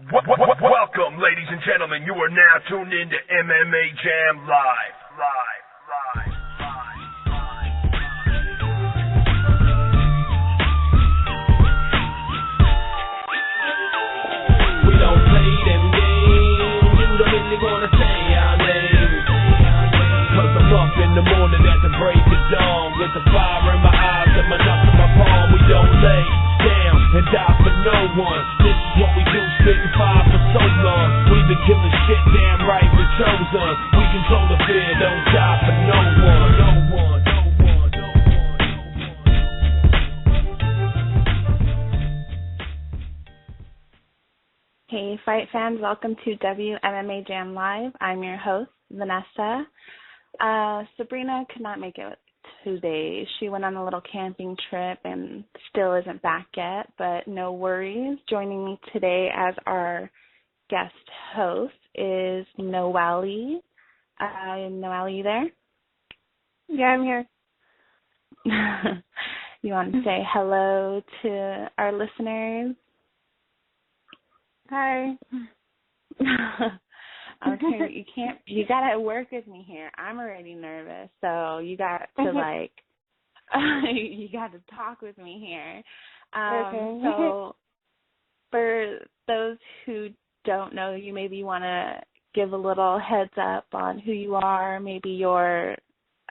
Welcome, ladies and gentlemen. You are now tuned in to MMA Jam Live. We don't play them games. You don't really wanna say our names. Cause I'm up in the morning at the break of dawn with the fire in my eyes and my nuts in my palm. We don't lay down and die for no one. This is what we do, spitting fire for so long. We've been killing shit, damn right, we chose us. We control the fear, don't die for no one. Hey, fight fans, welcome to WMMA Jam Live. I'm your host, Vanessa. Sabrina could not make it today. She went on a little camping trip and still isn't back yet, but no worries. Joining me today as our guest host is Noelle. Noelle, you there? Yeah, I'm here. You want to say hello to our listeners? Hi. Okay, you gotta work with me here. I'm already nervous, so you got to you got to talk with me here. Okay. So for those who don't know you, maybe you want to give a little heads up on who you are, maybe your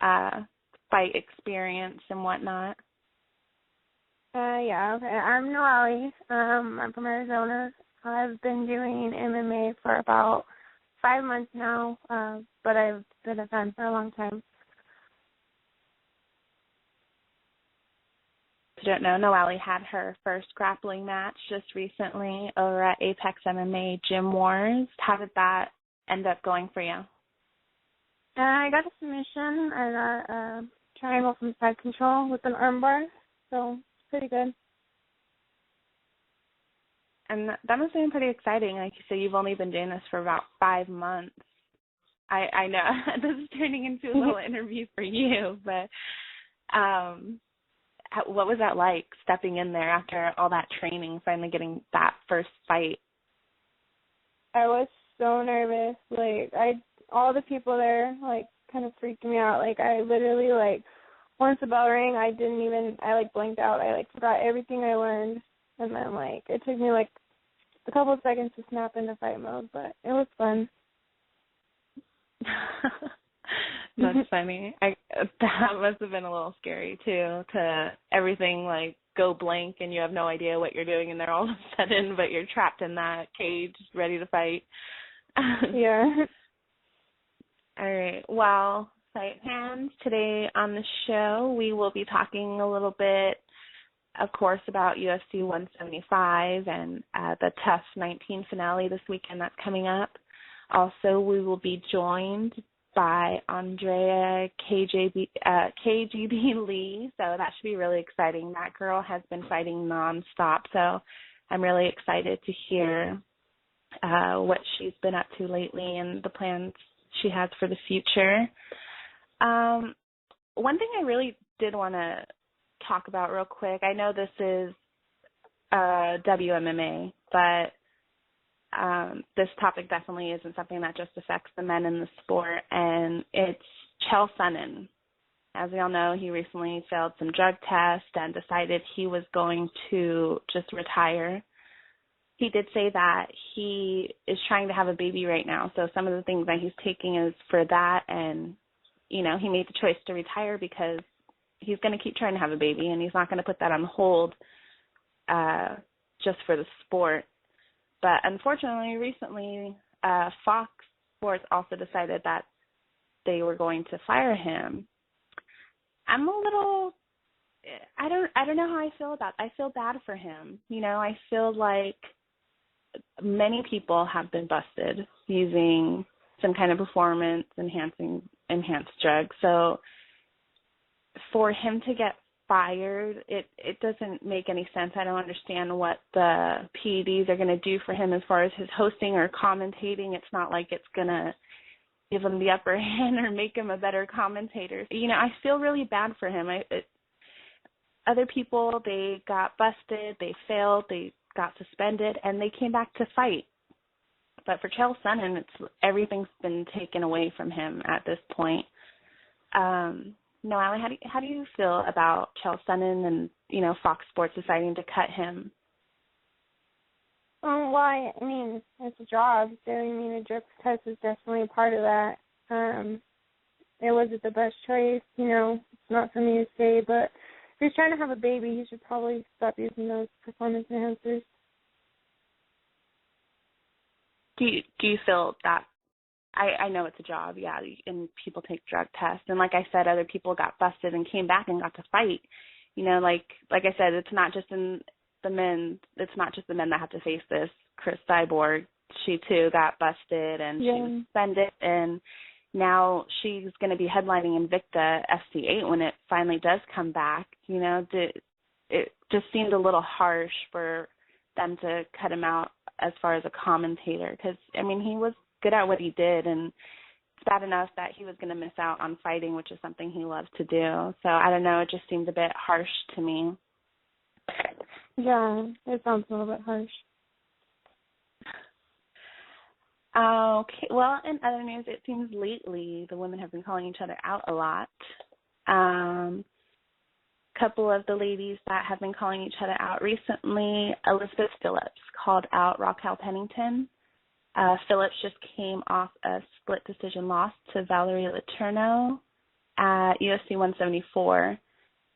fight experience and whatnot. Yeah, okay. I'm Noelle. I'm from Arizona. I've been doing MMA for about 5 months now, but I've been a fan for a long time. If you don't know, Noelle had her first grappling match just recently over at Apex MMA Gym Wars. How did that end up going for you? I got a submission. I got a triangle from side control with an armbar, so it's pretty good. And that must have been pretty exciting. Like you said, you've only been doing this for about 5 months. I know this is turning into a little interview for you, but what was that like, stepping in there after all that training, finally getting that first fight? I was so nervous. All the people there, kind of freaked me out. I literally, once the bell rang, I blanked out. I, forgot everything I learned. And then, it took me, a couple of seconds to snap into fight mode, but it was fun. That's funny. That must have been a little scary, too, to everything, go blank and you have no idea what you're doing in there all of a sudden, but you're trapped in that cage ready to fight. Yeah. All right. Well, fight fans, today on the show we will be talking a little bit, of course, about UFC 175 and the TUF 19 finale this weekend that's coming up. Also, we will be joined by Andrea KGB Lee, so that should be really exciting. That girl has been fighting nonstop, so I'm really excited to hear what she's been up to lately and the plans she has for the future. One thing I really did want to talk about real quick. I know this is WMMA, but this topic definitely isn't something that just affects the men in the sport, and it's Chael Sonnen. As we all know, he recently failed some drug tests and decided he was going to just retire. He did say that he is trying to have a baby right now, so some of the things that he's taking is for that, and, he made the choice to retire because he's going to keep trying to have a baby, and he's not going to put that on hold just for the sport. But unfortunately, recently, Fox Sports also decided that they were going to fire him. I'm a little, I don't know how I feel about it. I feel bad for him. I feel like many people have been busted using some kind of performance enhanced drug. So for him to get fired, it doesn't make any sense. I don't understand what the PEDs are going to do for him as far as his hosting or commentating. It's not like it's going to give him the upper hand or make him a better commentator. I feel really bad for him. Other people, they got busted, they failed, they got suspended, and they came back to fight. But for Chael Sonnen, everything's been taken away from him at this point. No, Allie, how do you feel about Chael Sonnen and, Fox Sports deciding to cut him? Well, I mean, it's a job, so a drug test is definitely a part of that. It wasn't the best choice, it's not for me to say, but if he's trying to have a baby, he should probably stop using those performance enhancers. Do you feel that, I know it's a job, yeah, and people take drug tests, and like I said, other people got busted and came back and got to fight. Like I said, it's not just the men that have to face this. Chris Cyborg, she too got busted and she was suspended, and now she's going to be headlining Invicta FC8 when it finally does come back. It just seemed a little harsh for them to cut him out as far as a commentator, because he was good at what he did, and it's bad enough that he was going to miss out on fighting, which is something he loves to do. So I don't know, it just seemed a bit harsh to me. Yeah, it sounds a little bit harsh. Okay, well, in other news, it seems lately the women have been calling each other out a lot. Couple of the ladies that have been calling each other out recently, Elizabeth Phillips called out Raquel Pennington. Phillips just came off a split decision loss to Valerie Letourneau at UFC 174.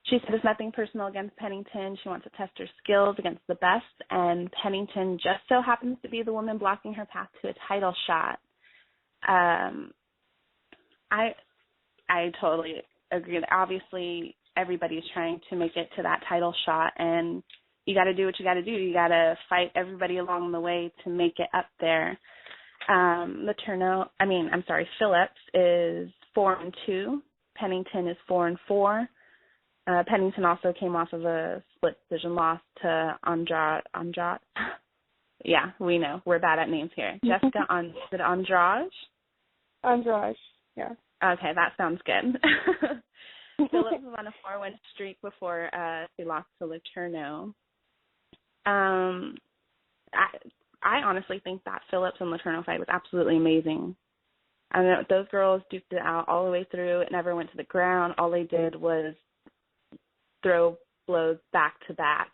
She said it's nothing personal against Pennington. She wants to test her skills against the best, and Pennington just so happens to be the woman blocking her path to a title shot. I totally agree. Obviously, everybody's trying to make it to that title shot, and you got to do what you got to do. You got to fight everybody along the way to make it up there. Phillips is 4-2. Pennington is 4-4. Pennington also came off of a split decision loss to Andrade. Yeah, we know. We're bad at names here. Jessica Andrade? Andrade, yeah. Okay, that sounds good. Phillips was on a 4-win streak before she lost to Letourneau. I honestly think that Phillips and Letourneau fight was absolutely amazing. I mean, those girls duked it out all the way through. It never went to the ground. All they did was throw blows back to back.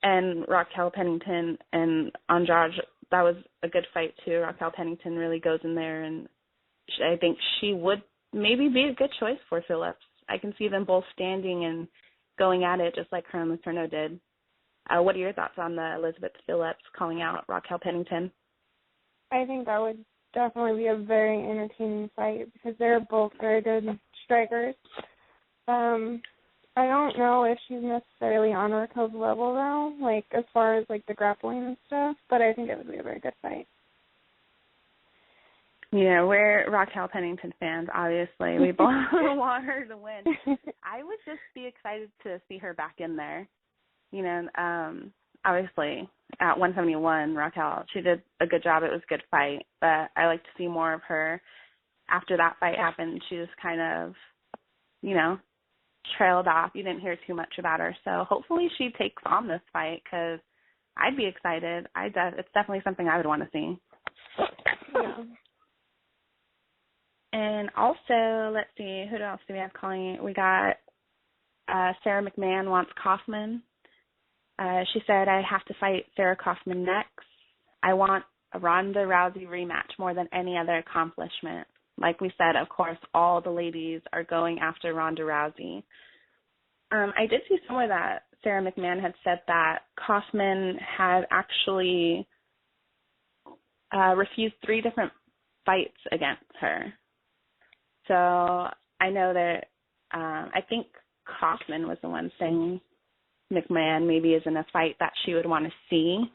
And Raquel Pennington and Andrade, that was a good fight too. Raquel Pennington really goes in there, and I think she would maybe be a good choice for Phillips. I can see them both standing and going at it just like her and Letourneau did. What are your thoughts on the Elizabeth Phillips calling out Raquel Pennington? I think that would definitely be a very entertaining fight because they're both very good strikers. I don't know if she's necessarily on Raquel's level though, like as far as like the grappling and stuff, but I think it would be a very good fight. Yeah, we're Raquel Pennington fans, obviously. We both want her to win. I would just be excited to see her back in there. Obviously, at 171, Raquel, she did a good job. It was a good fight, but I like to see more of her. After that fight happened, she just kind of, trailed off. You didn't hear too much about her. So hopefully she takes on this fight because I'd be excited. It's definitely something I would want to see. Yeah. And also, let's see, who else do we have calling? We got Sarah McMahon wants Kaufman. She said, I have to fight Sarah Kaufman next. I want a Ronda Rousey rematch more than any other accomplishment. Like we said, of course, all the ladies are going after Ronda Rousey. I did see somewhere that Sarah McMahon had said that Kaufman had actually refused 3 different fights against her. So I know that I think Kaufman was the one saying McMahon maybe is in a fight that she would want to see.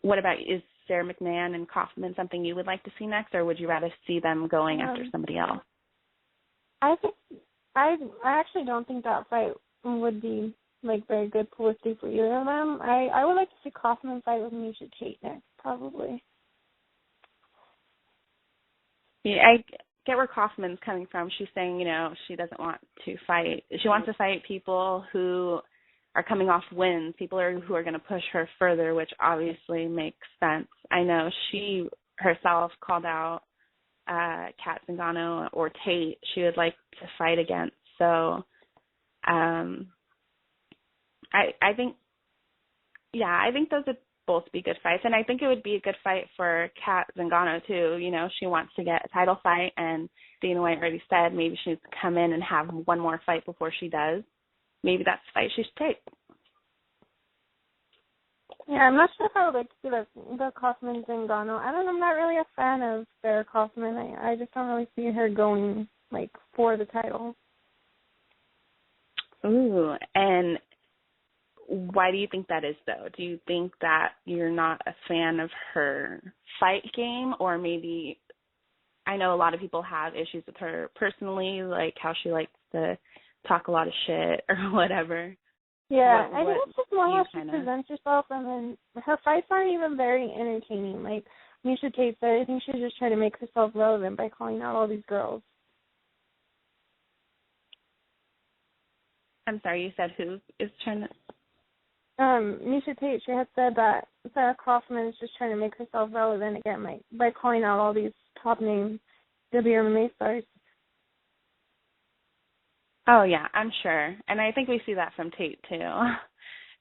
What about, is Sarah McMahon and Kaufman something you would like to see next, or would you rather see them going after somebody else? I actually don't think that fight would be like very good publicity for either of them. I would like to see Kaufman fight with Misha Tate next, probably. Yeah, I get where Kaufman's coming from. She's saying, she doesn't want to fight. She wants to fight people who are coming off wins, people who are going to push her further, which obviously makes sense. I know she herself called out Kat Zingano or Tate she would like to fight against. So I think those would both be good fights. And I think it would be a good fight for Kat Zingano, too. You know, she wants to get a title fight, and Dana White already said maybe she needs to come in and have one more fight before she does. Maybe that's the fight she should take. Yeah, I'm not sure if I would like to see the Kaufman Zingano. I'm not really a fan of Sarah Kaufman. I just don't really see her going, like, for the title. Ooh, and why do you think that is, though? Do you think that you're not a fan of her fight game, or maybe, I know a lot of people have issues with her personally, like how she likes to talk a lot of shit or whatever. Yeah, I think it's just more how she presents herself, and then her fights aren't even very entertaining. Like Miesha Tate said, I think she's just trying to make herself relevant by calling out all these girls. I'm sorry, you said who is trying to... Miesha Tate, she had said that Sarah Kaufman is just trying to make herself relevant again by calling out all these top-name WMMA stars. Oh, yeah, I'm sure. And I think we see that from Tate, too.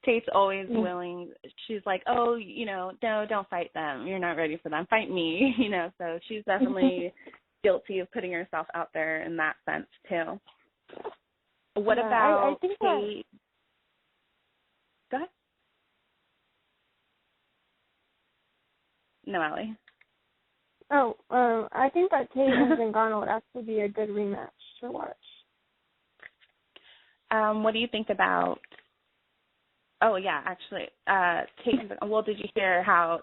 Tate's always willing. She's like, oh, you know, no, don't fight them. You're not ready for them. Fight me, you know. So she's definitely guilty of putting herself out there in that sense, too. What about I think Tate? Go ahead. No, Allie. Oh, I think that Tate and Zingano would actually be a good rematch to watch. What do you think about? Oh yeah, actually, Tate. Well, did you hear how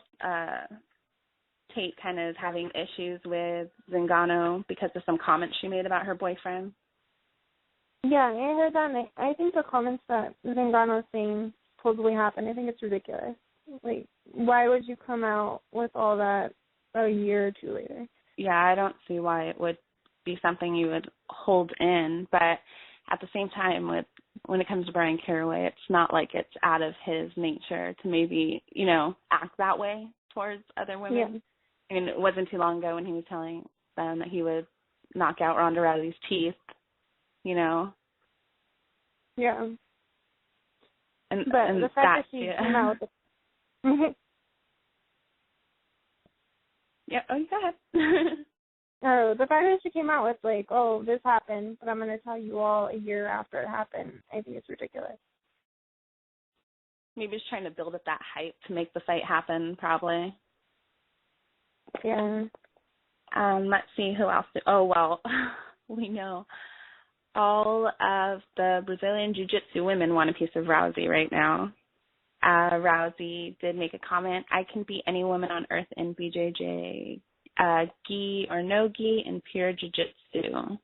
Tate kind of is having issues with Zingano because of some comments she made about her boyfriend? Yeah, I heard that. And I think the comments that Zingano is saying supposedly happened. I think it's ridiculous. Like, why would you come out with all that a year or two later? Yeah, I don't see why it would be something you would hold in, but at the same time, when it comes to Brian Caraway, it's not like it's out of his nature to maybe, you know, act that way towards other women. Yeah. I mean, it wasn't too long ago when he was telling them that he would knock out Ronda Rousey's teeth, you know. Yeah. And the fact that she came out with it. Yeah, oh, go ahead. Oh, the fact that she came out with, like, oh, this happened, but I'm going to tell you all a year after it happened, I think it's ridiculous. Maybe just trying to build up that hype to make the fight happen, probably. Yeah. Let's see who else. We know all of the Brazilian Jiu-Jitsu women want a piece of Rousey right now. Rousey did make a comment, I can beat any woman on earth in BJJ. Gi or no gi in pure jiu-jitsu.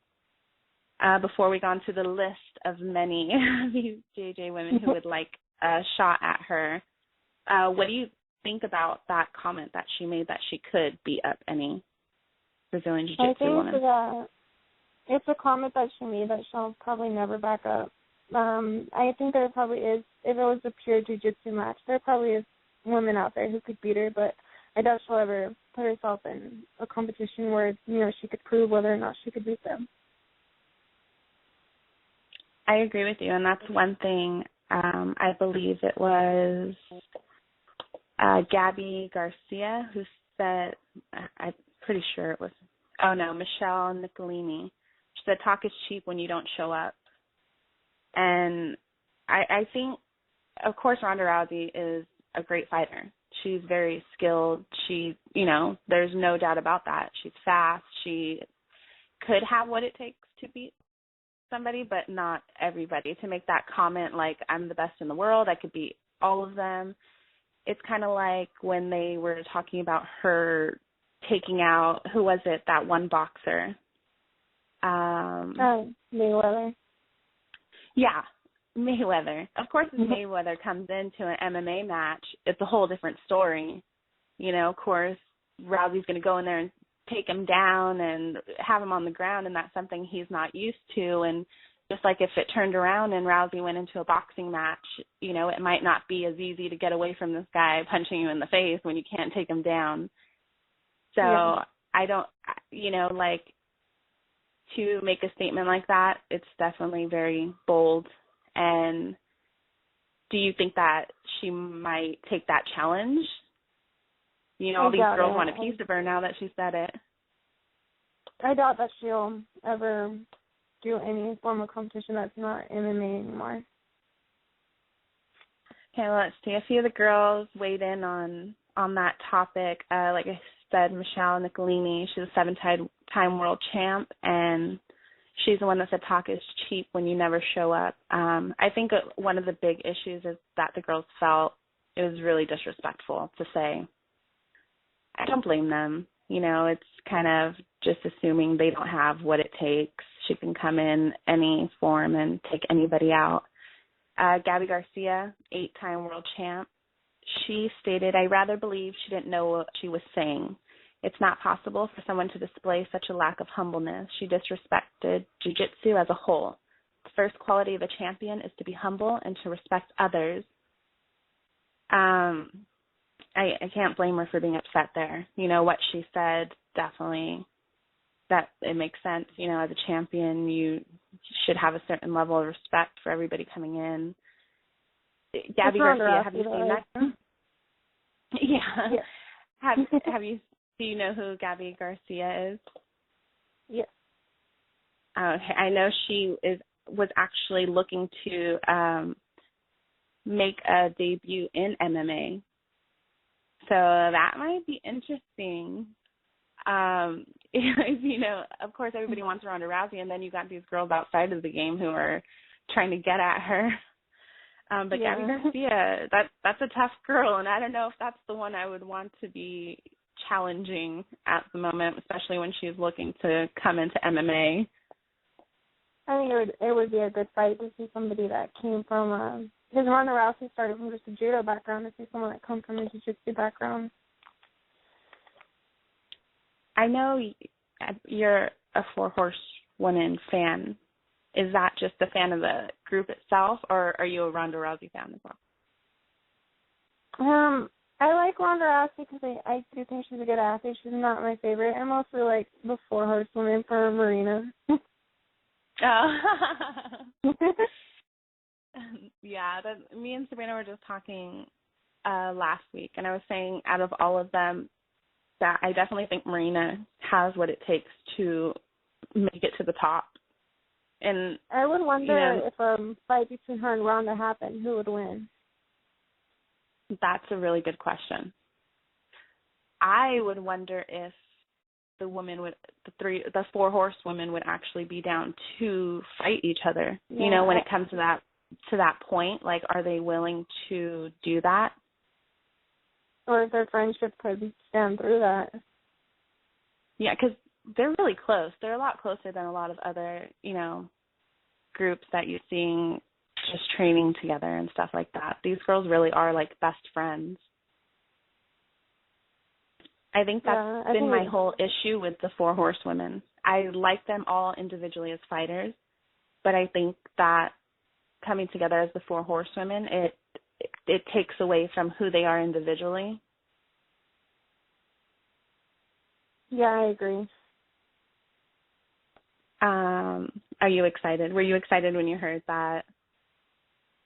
Before we go on to the list of many these JJ women who would like a shot at her, what do you think about that comment that she made that she could beat up any Brazilian jiu-jitsu woman? I think it's a comment that she made that she'll probably never back up. I think there probably is, if it was a pure jiu-jitsu match, there probably is women out there who could beat her, but I doubt she'll ever put herself in a competition where, you know, she could prove whether or not she could beat them. I agree with you, and that's one thing. I believe it was Gabby Garcia who said, I'm pretty sure it was, Michelle Nicolini. She said, talk is cheap when you don't show up. And I think, of course, Ronda Rousey is a great fighter. She's very skilled. She, you know, there's no doubt about that. She's fast. She could have what it takes to beat somebody, but not everybody. To make that comment like, I'm the best in the world, I could beat all of them. It's kind of like when they were talking about her taking out, who was it, that one boxer? Mayweather. Yeah, Mayweather. Of course, if Mayweather comes into an MMA match, it's a whole different story. You know, of course, Rousey's going to go in there and take him down and have him on the ground, and that's something he's not used to. And just like if it turned around and Rousey went into a boxing match, it might not be as easy to get away from this guy punching you in the face when you can't take him down. So I don't, to make a statement like that, it's definitely very bold. And do you think that she might take that challenge? All these girls want a piece of her now that she said it. I doubt that she'll ever do any form of competition that's not MMA anymore. Okay, well, let's see. A few of the girls weighed in on that topic. Like I said, Michelle Nicolini, she's a 7-time world champ, and she's the one that said talk is cheap when you never show up. I think one of the big issues is that the girls felt it was really disrespectful to say. I don't blame them. It's kind of just assuming they don't have what it takes. She can come in any form and take anybody out. Gabby Garcia, 8-time world champ, she stated, I rather believe she didn't know what she was saying. It's not possible for someone to display such a lack of humbleness. She disrespected jiu-jitsu as a whole. The first quality of a champion is to be humble and to respect others. I can't blame her for being upset there. What she said, definitely, that it makes sense. As a champion, you should have a certain level of respect for everybody coming in. Gabby Garcia, have you seen that? Yeah. Do you know who Gabby Garcia is? Yes. Okay. I know she was actually looking to make a debut in MMA. So that might be interesting. Of course, everybody wants Ronda Rousey, and then you got these girls outside of the game who are trying to get at her. But Gabby Garcia, that's a tough girl, and I don't know if that's the one I would want to be challenging at the moment, especially when she's looking to come into MMA. I think it would be a good fight to see somebody that came from because Ronda Rousey started from just a judo background, to see someone that comes from a jiu-jitsu background. I know you're a 4-horsewoman fan. Is that just a fan of the group itself, or are you a Ronda Rousey fan as well? I like Ronda Rousey because I do think she's a good athlete. She's not my favorite. I mostly like the 4-horsewoman for Marina. Yeah, me and Sabrina were just talking last week, and I was saying out of all of them that I definitely think Marina has what it takes to make it to the top. And I would wonder if a fight between her and Ronda happened, who would win? That's a really good question. I would wonder if the 4-horsewomen would actually be down to fight each other. Yeah. When it comes to that point, like, are they willing to do that? Or if their friendship could stand through that. Yeah, because they're really close. They're a lot closer than a lot of other, groups that you're seeing just training together and stuff like that. These girls really are like best friends. I think that's been my whole issue with the 4-horsewomen. I like them all individually as fighters, but I think that coming together as the 4-horsewomen, it takes away from who they are individually. Yeah, I agree. Are you excited? Were you excited when you heard that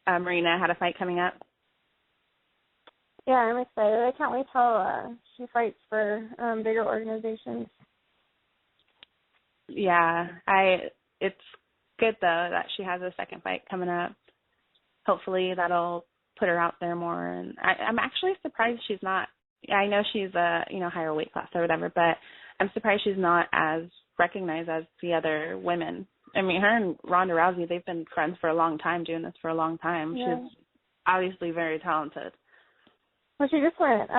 Marina had a fight coming up? Yeah, I'm excited. I can't wait till she fights for bigger organizations. Yeah, it's good though that she has a second fight coming up. Hopefully that'll put her out there more. And I'm actually surprised she's not. I know she's a higher weight class or whatever, but I'm surprised she's not as recognized as the other women. I mean, her and Ronda Rousey, they've been friends for a long time, doing this for a long time. Yeah. She's obviously very talented. Well, she just went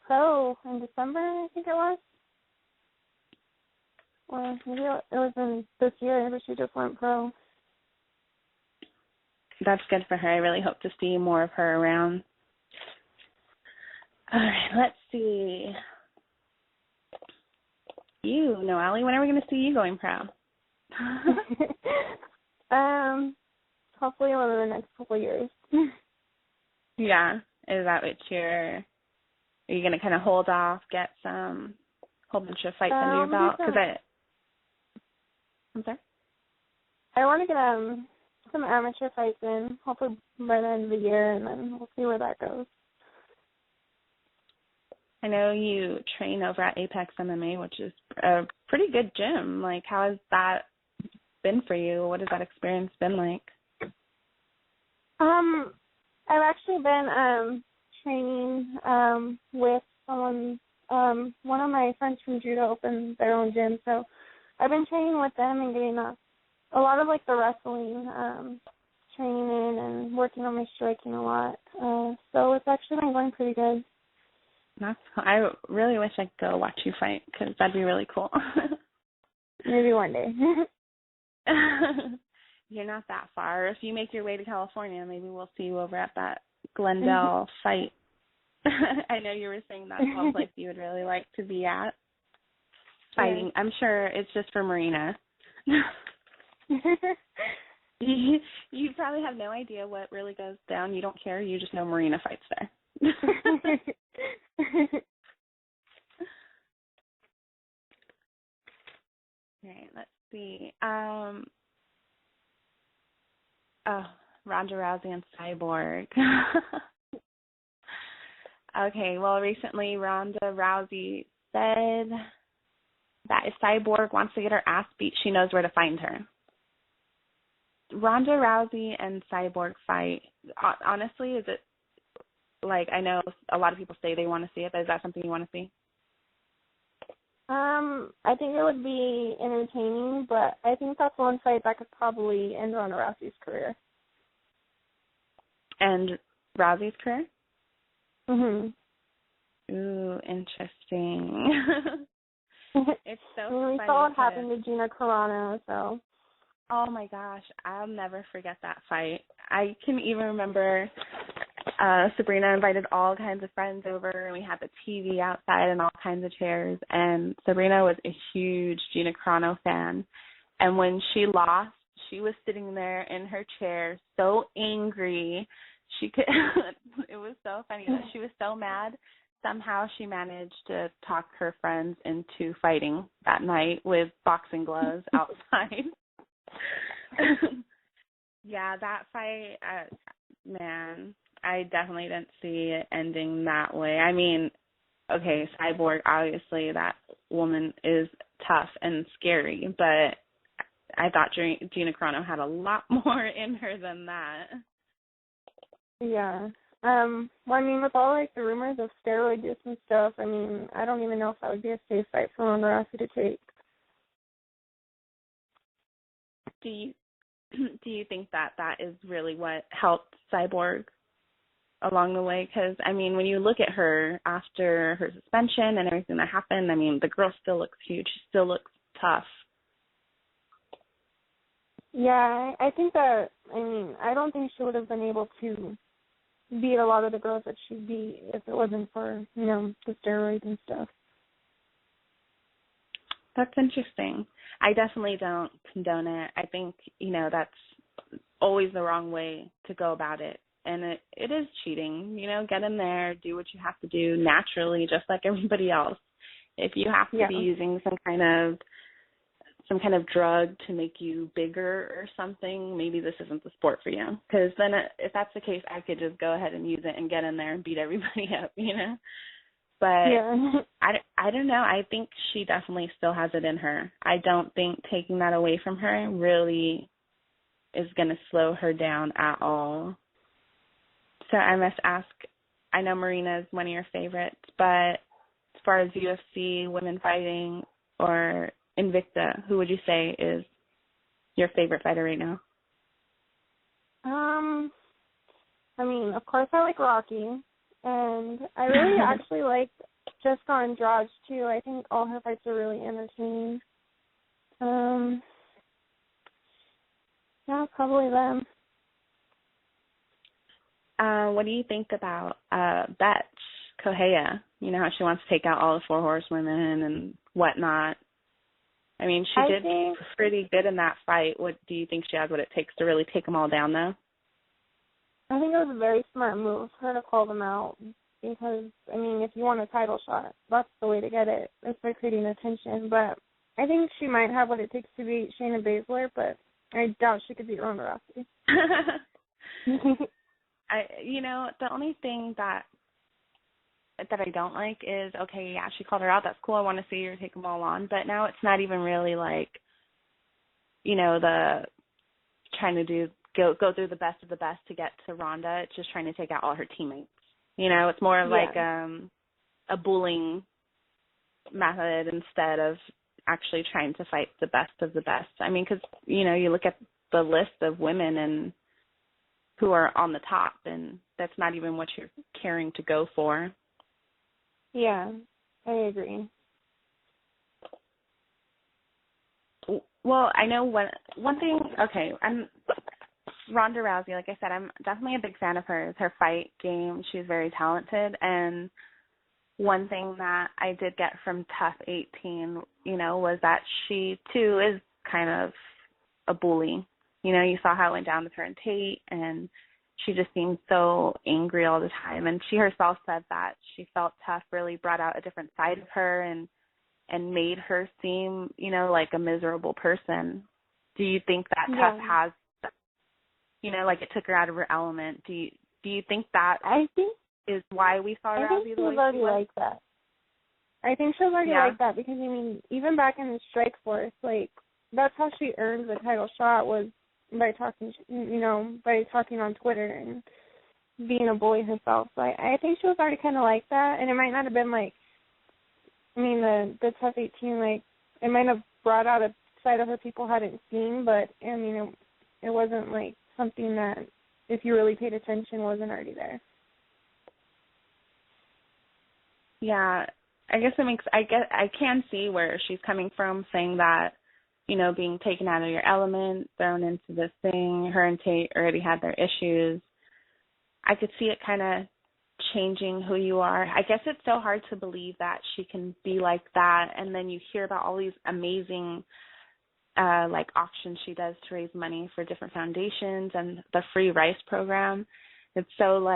pro in December, I think it was. Well, maybe it was in this year, but she just went pro. That's good for her. I really hope to see more of her around. All right, let's see. Allie, when are we going to see you going pro? Hopefully within the next couple of years. Yeah. Is that what are you going to kind of hold off, get some whole bunch of fights under your belt? I'm sorry? I want to get some amateur fights in, hopefully by the end of the year, and then we'll see where that goes. I know you train over at Apex MMA, which is a pretty good gym. Like, how has that been for you? What has that experience been like? I've actually been training with someone. One of my friends from judo opened their own gym, so I've been training with them and getting a lot of like the wrestling training in and working on my striking a lot. So it's actually been going pretty good. I really wish I could go watch you fight because that'd be really cool. Maybe one day. You're not that far. If you make your way to California, maybe we'll see you over at that Glendale fight. I know you were saying that's one place you would really like to be at fighting. Yeah. I'm sure it's just for Marina. You probably have no idea what really goes down. You don't care. You just know Marina fights there. Okay, let's see. Ronda Rousey and Cyborg. Okay, well, recently Ronda Rousey said that if Cyborg wants to get her ass beat, she knows where to find her. Ronda Rousey and Cyborg fight, honestly, is it, like, I know a lot of people say they want to see it, but is that something you want to see? I think it would be entertaining, but I think that's one fight that could probably end Ronda Rousey's career. And Rousey's career? Mhm. Ooh, interesting. It's so funny. We saw what happened to Gina Carano, so. Oh my gosh, I'll never forget that fight. I can even remember Sabrina invited all kinds of friends over, and we had the TV outside and all kinds of chairs, and Sabrina was a huge Gina Carano fan, and when she lost, she was sitting there in her chair so angry. It was so funny. She was so mad. Somehow she managed to talk her friends into fighting that night with boxing gloves outside. Yeah, that fight, man, I definitely didn't see it ending that way. I mean, okay, Cyborg, obviously that woman is tough and scary, but I thought Gina Carano had a lot more in her than that. Yeah. Well, I mean, with all, like, the rumors of steroid use and stuff, I mean, I don't even know if that would be a safe fight for Ronda Rousey to take. Do you think that is really what helped Cyborg along the way? Because, I mean, when you look at her after her suspension and everything that happened, I mean, the girl still looks huge. She still looks tough. Yeah, I think that, I mean, I don't think she would have been able to beat a lot of the girls that she beat if it wasn't for, you know, the steroids and stuff. That's interesting. I definitely don't condone it. I think, you know, that's always the wrong way to go about it. And it is cheating. You know, get in there, do what you have to do naturally, just like everybody else. If you have to be using some kind of drug to make you bigger or something, maybe this isn't the sport for you. Because then if that's the case, I could just go ahead and use it and get in there and beat everybody up, you know. But I don't know. I think she definitely still has it in her. I don't think taking that away from her really is going to slow her down at all. So I must ask, I know Marina is one of your favorites, but as far as UFC, women fighting, or Invicta, who would you say is your favorite fighter right now? I mean, of course I like Rocky, and I really actually like Jessica Andrade too. I think all her fights are really entertaining. Yeah, probably them. What do you think about Betch Correia? You know how she wants to take out all the 4 horsewomen and whatnot. I mean, she did pretty good in that fight. What do you think she has what it takes to really take them all down, though? I think it was a very smart move for her to call them out because, I mean, if you want a title shot, that's the way to get it. It's by creating attention. But I think she might have what it takes to beat Shayna Baszler, but I doubt she could beat Ronda Rousey. The only thing that I don't like is, okay, yeah, she called her out. That's cool. I want to see her take them all on. But now it's not even really like, the trying to go through the best of the best to get to Ronda. It's just trying to take out all her teammates. It's more of like a bullying method instead of actually trying to fight the best of the best. I mean, because, you look at the list of women and who are on the top, and that's not even what you're caring to go for. Yeah, I agree. Well, I know one thing, okay, I'm Ronda Rousey, like I said, I'm definitely a big fan of hers. Her fight game, she's very talented, and one thing that I did get from Tough 18, was that she, too, is kind of a bully. You saw how it went down with her and Tate, and she just seemed so angry all the time. And she herself said that she felt Tough really brought out a different side of her and made her seem, like a miserable person. Do you think that Tough has, like it took her out of her element? Do you think that is why we saw Rousey? I think she was already like that. I think she was already like that because, I mean, even back in the Strike Force, like, that's how she earned the title shot was by talking, by talking on Twitter and being a bully herself. So I think she was already kind of like that, and it might not have been like, I mean, the Tough 18, like, it might have brought out a side of her people hadn't seen, but, I mean, it wasn't like something that, if you really paid attention, wasn't already there. Yeah, I guess I can see where she's coming from, saying that, being taken out of your element, thrown into this thing. Her and Tate already had their issues. I could see it kind of changing who you are. I guess it's so hard to believe that she can be like that, and then you hear about all these amazing auctions she does to raise money for different foundations and the free rice program. It's so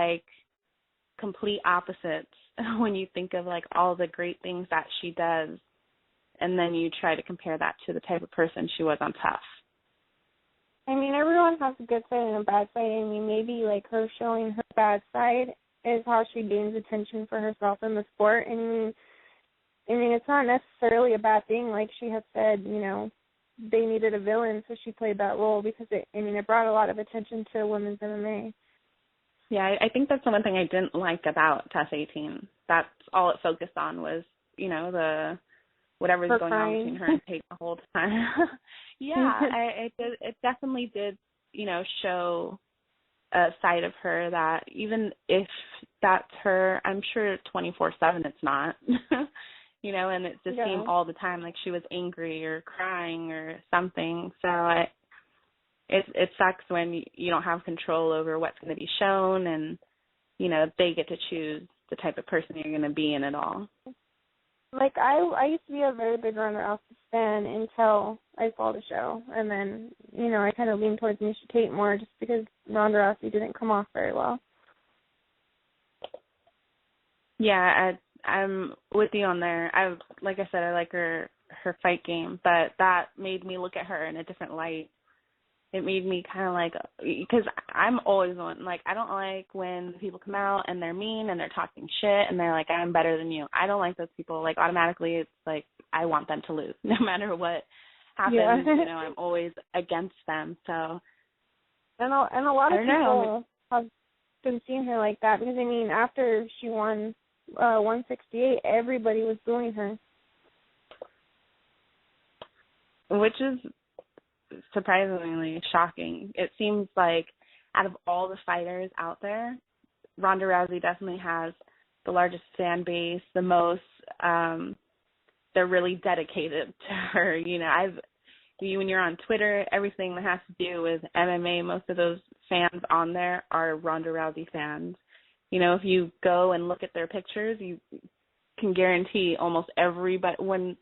complete opposites when you think of all the great things that she does, and then you try to compare that to the type of person she was on Tough. I mean, everyone has a good side and a bad side. I mean, maybe her showing her bad side is how she gains attention for herself in the sport. I mean, it's not necessarily a bad thing. Like she had said, they needed a villain, so she played that role because it brought a lot of attention to women's MMA. Yeah, I think that's the one thing I didn't like about Tough 18. That's all it focused on was, the whatever's going on between her and Tate the whole time. Yeah, it definitely did, show a side of her that even if that's her, I'm sure 24/7 it's not, and it just seemed all the time like she was angry or crying or something. So it sucks when you don't have control over what's going to be shown, and, they get to choose the type of person you're going to be in it all. I used to be a very big Ronda Rousey fan until I saw the show. And then, I kind of leaned towards Miesha Tate more just because Ronda Rousey didn't come off very well. Yeah, I'm with you on there. Like I said, I like her fight game, but that made me look at her in a different light. It made me kind of because I'm always one, I don't like when people come out and they're mean and they're talking shit and they're like, I'm better than you. I don't like those people. Automatically it's I want them to lose no matter what happens. Yeah. I'm always against them. So. And a lot of people have been seeing her like that because, after she won 168, everybody was booing her. Which is surprisingly shocking. It seems like out of all the fighters out there, Ronda Rousey definitely has the largest fan base, the most, they're really dedicated to her. When you're on Twitter, everything that has to do with MMA, most of those fans on there are Ronda Rousey fans. If you go and look at their pictures, you can guarantee almost everybody, when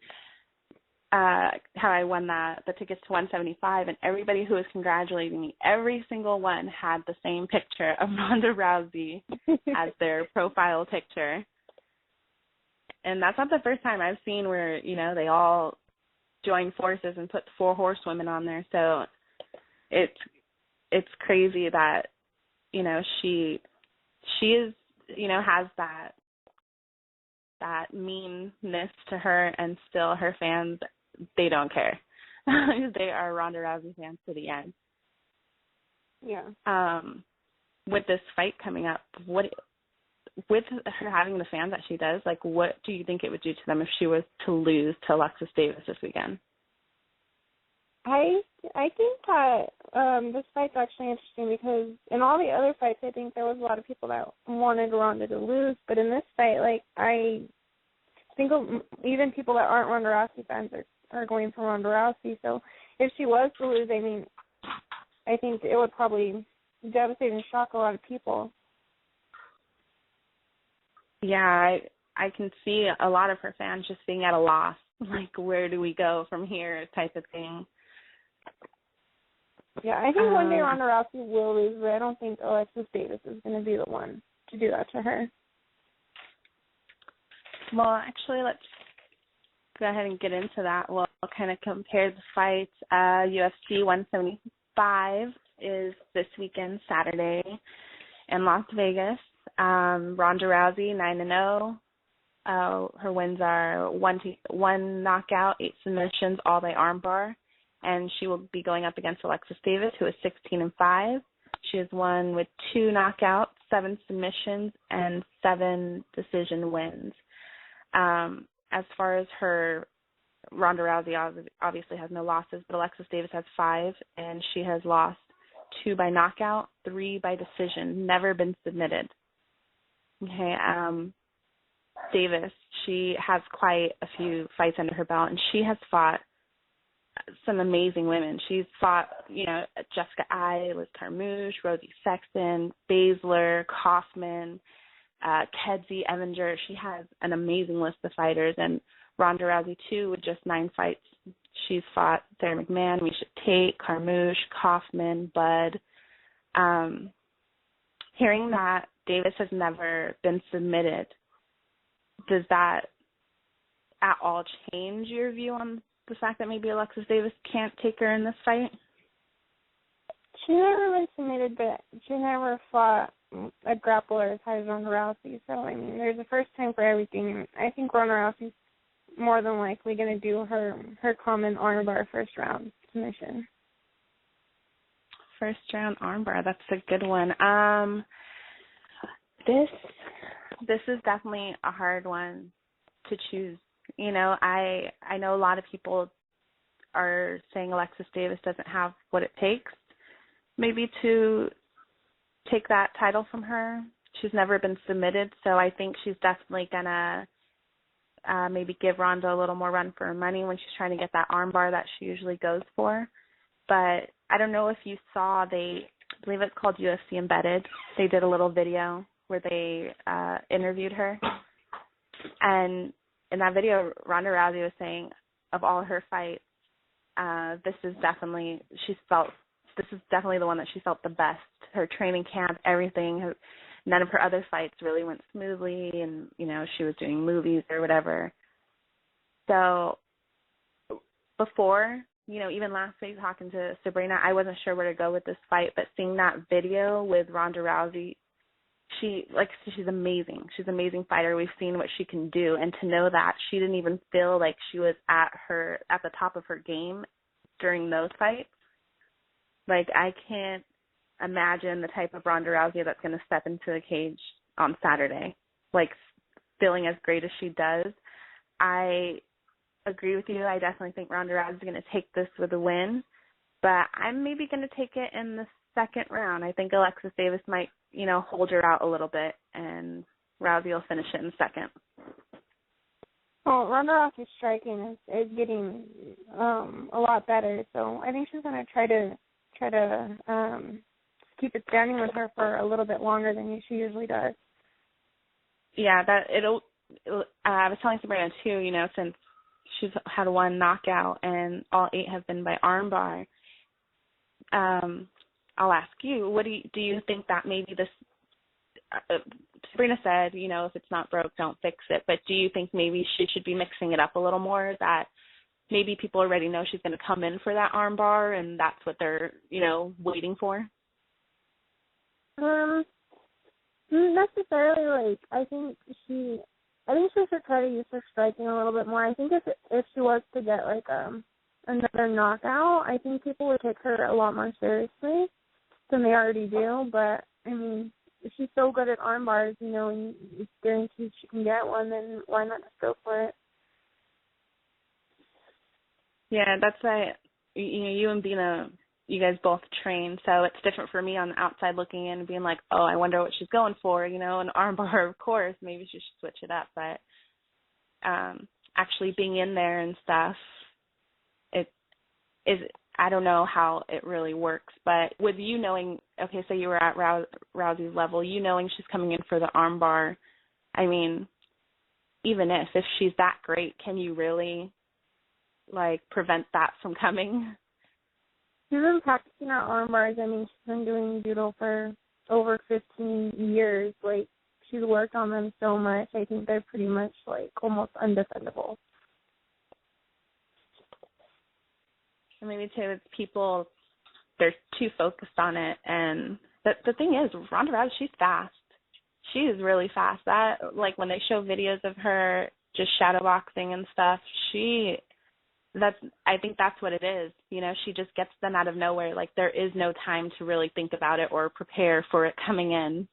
how I won the tickets to 175, and everybody who was congratulating me, every single one had the same picture of Ronda Rousey as their profile picture. And that's not the first time I've seen where, they all join forces and put 4 horsewomen on there. So it's crazy that, she is, has that meanness to her, and still her fans, they don't care. They are Ronda Rousey fans to the end. Yeah. With this fight coming up, with her having the fans that she does, what do you think it would do to them if she was to lose to Alexis Davis this weekend? I think that this fight's actually interesting because in all the other fights, I think there was a lot of people that wanted Ronda to lose. But in this fight, I think even people that aren't Ronda Rousey fans are going for Ronda Rousey. So if she was to lose, I think it would probably devastate and shock a lot of people. Yeah, I can see a lot of her fans just being at a loss. Where do we go from here type of thing. Yeah, I think one day Ronda Rousey will lose, but I don't think Alexis Davis is going to be the one to do that to her. Well, actually, let's go ahead and get into that. We'll kind of compare the fights. UFC 175 is this weekend, Saturday, in Las Vegas. Ronda Rousey, 9-0. Her wins are 1 knockout, 8 submissions, all by armbar. And she will be going up against Alexis Davis, who is 16-5. She has won with 2 knockouts, 7 submissions, and 7 decision wins. As far as her, Ronda Rousey obviously has no losses, but Alexis Davis has 5, and she has lost 2 by knockout, 3 by decision, never been submitted. Okay, Davis, she has quite a few fights under her belt, and she has fought some amazing women. She's fought, Jessica Ai, Liz Carmouche, Rosie Sexton, Baszler, Kaufman, Kedzie, Evinger. She has an amazing list of fighters. And Ronda Rousey, too, with just 9 fights. She's fought Sarah McMahon, Miesha Tate, Carmouche, Kaufman, Bud. Hearing that Davis has never been submitted, does that at all change your view on the fact that maybe Alexis Davis can't take her in this fight? She never been submitted, but she never fought a grappler as high as Ronda Rousey. So, there's a first time for everything. I think Ronda Rousey's more than likely going to do her common armbar first round submission. First round armbar, that's a good one. This is definitely a hard one to choose. I know a lot of people are saying Alexis Davis doesn't have what it takes maybe to take that title from her. She's never been submitted, so I think she's definitely going to maybe give Ronda a little more run for her money when she's trying to get that armbar that she usually goes for. But I don't know if you saw, I believe it's called UFC Embedded. They did a little video where they interviewed her. And in that video, Ronda Rousey was saying of all her fights, this is definitely the one that she felt the best. Her training camp, everything, none of her other fights really went smoothly, and, she was doing movies or whatever. So before, even last week talking to Sabrina, I wasn't sure where to go with this fight, but seeing that video with Ronda Rousey, she's amazing. She's an amazing fighter. We've seen what she can do, and to know that she didn't even feel like she was at the top of her game during those fights. I can't imagine the type of Ronda Rousey that's going to step into the cage on Saturday, feeling as great as she does. I agree with you. I definitely think Ronda Rousey is going to take this with a win, but I'm maybe going to take it in the second round. I think Alexis Davis might, hold her out a little bit, and Rousey will finish it in the second. Well, Ronda Rousey's striking is getting a lot better, so I think she's going to try to keep it standing with her for a little bit longer than she usually does. Yeah, I was telling Sabrina too, since she's had one knockout, and all 8 have been by armbar. I'll ask you, what do you think that maybe this? Sabrina said, if it's not broke, don't fix it. But do you think maybe she should be mixing it up a little more? That maybe people already know she's going to come in for that armbar, and that's what they're, waiting for? Not necessarily. Like, I think she should try to use her striking a little bit more. I think if she was to get like another knockout, I think people would take her a lot more seriously than they already do. But I mean, if she's so good at arm bars, and it's guaranteed she can get one, then why not just go for it? Yeah, that's why, you and Bina, you guys both train, so it's different for me on the outside looking in and being like, oh, I wonder what she's going for, an arm bar, of course, maybe she should switch it up. But actually being in there and stuff, I don't know how it really works. But with you knowing, okay, so you were at Rousey's level, knowing she's coming in for the arm bar, I mean, even if she's that great, can you really, prevent that from coming? She's been practicing her arm bars. I mean, she's been doing judo for over 15 years. She's worked on them so much. I think they're pretty much, almost undefendable. And maybe, too, it's people, they're too focused on it. And the thing is, Ronda Rousey, she's fast. She is really fast. That, when they show videos of her just shadowboxing and stuff, I think that's what it is. She just gets them out of nowhere. There is no time to really think about it or prepare for it coming in.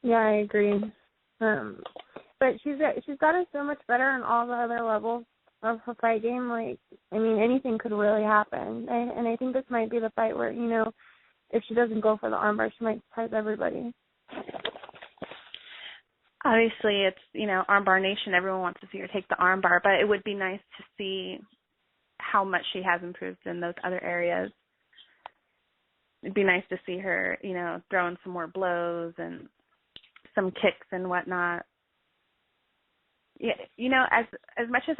Yeah, I agree. But she's gotten so much better on all the other levels of her fight game. Anything could really happen. And I think this might be the fight where, if she doesn't go for the armbar, she might surprise everybody. Obviously, it's, armbar nation. Everyone wants to see her take the armbar, but it would be nice to see how much she has improved in those other areas. It'd be nice to see her, throwing some more blows and some kicks and whatnot. Yeah, as much as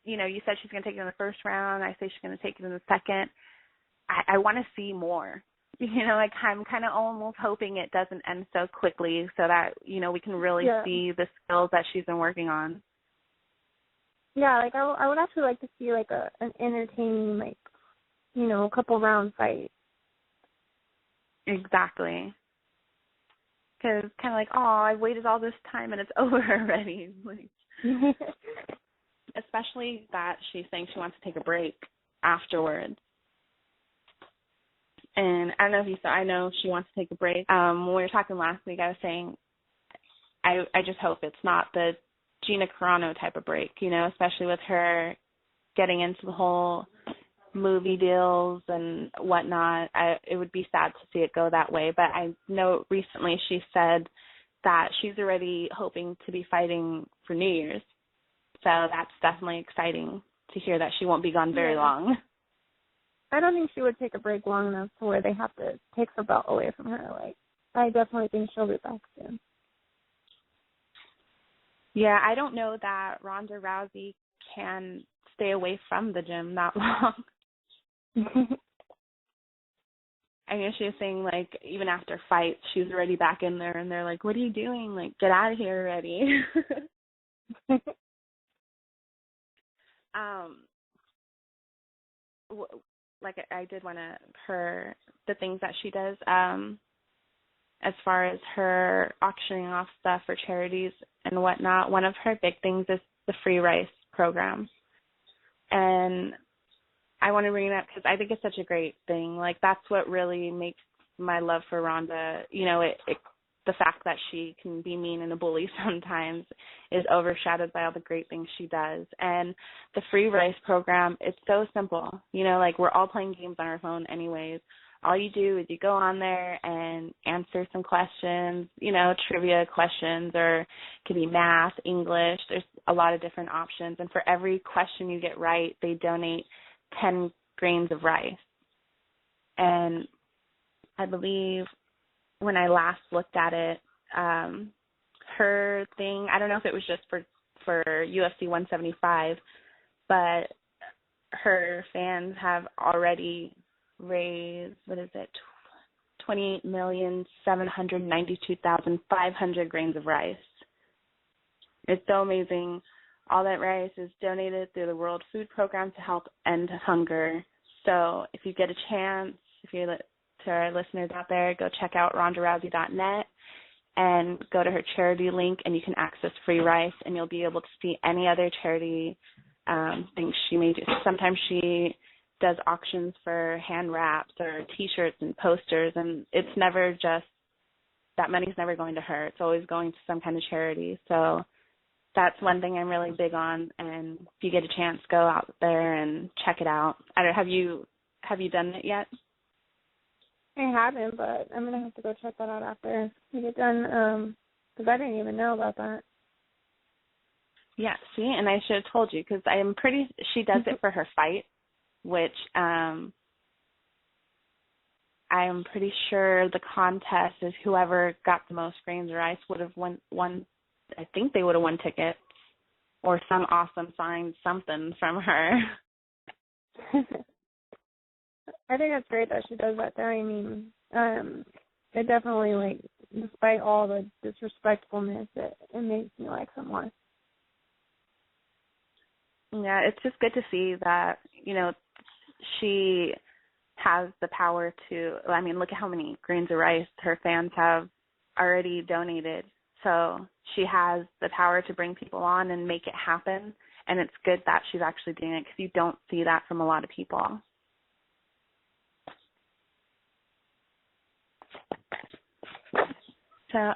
you said she's going to take it in the first round, I say she's going to take it in the second. I want to see more. I'm kind of almost hoping it doesn't end so quickly so that, we can really see the skills that she's been working on. Yeah, I would actually like to see, an entertaining, a couple round fight. Exactly. Because kind of I've waited all this time and it's over already. Especially that she's saying she wants to take a break afterwards. And I don't know if you saw, I know she wants to take a break. When we were talking last week, I was saying I just hope it's not the Gina Carano type of break, especially with her getting into the whole movie deals and whatnot. It would be sad to see it go that way. But I know recently she said that she's already hoping to be fighting for New Year's. So that's definitely exciting to hear that she won't be gone very long. I don't think she would take a break long enough to where they have to take her belt away from her. I definitely think she'll be back soon. Yeah, I don't know that Ronda Rousey can stay away from the gym that long. I guess she was saying, even after fights, she's already back in there, and they're like, what are you doing? Get out of here already. I did want the things that she does, as far as her auctioning off stuff for charities and whatnot. One of her big things is the free rice program. And I want to bring it up because I think it's such a great thing. That's what really makes my love for Ronda, the fact that she can be mean and a bully sometimes is overshadowed by all the great things she does. And the free rice program, it's so simple. We're all playing games on our phone anyways. All you do is you go on there and answer some questions, trivia questions, or it could be math, English. There's a lot of different options. And for every question you get right, they donate 10 grains of rice. And I believe when I last looked at it, her thing, I don't know if it was just for for UFC 175, but her fans have already raised, 28,792,500 grains of rice. It's so amazing. All that rice is donated through the World Food Program to help end hunger. So if you get a chance, if you're to our listeners out there, go check out RondaRousey.net and go to her charity link, and you can access free rice, and you'll be able to see any other charity things she may do. Sometimes she does auctions for hand wraps or T-shirts and posters, and it's never just, that money's never going to her. It's always going to some kind of charity. So that's one thing I'm really big on, and if you get a chance, go out there and check it out. Have you done it yet? I haven't, but I'm going to have to go check that out after we get done, because I didn't even know about that. Yeah, see, and I should have told you, because she does it for her fight, which I'm pretty sure the contest is whoever got the most grains of rice would have won. I think they would have won tickets or some awesome signed something from her. I think that's great that she does that there. I mean, it definitely, like, despite all the disrespectfulness, it makes me like her more. Yeah, it's just good to see that, she has the power to, I mean, look at how many grains of rice her fans have already donated. So she has the power to bring people on and make it happen, and it's good that she's actually doing it, because you don't see that from a lot of people. So,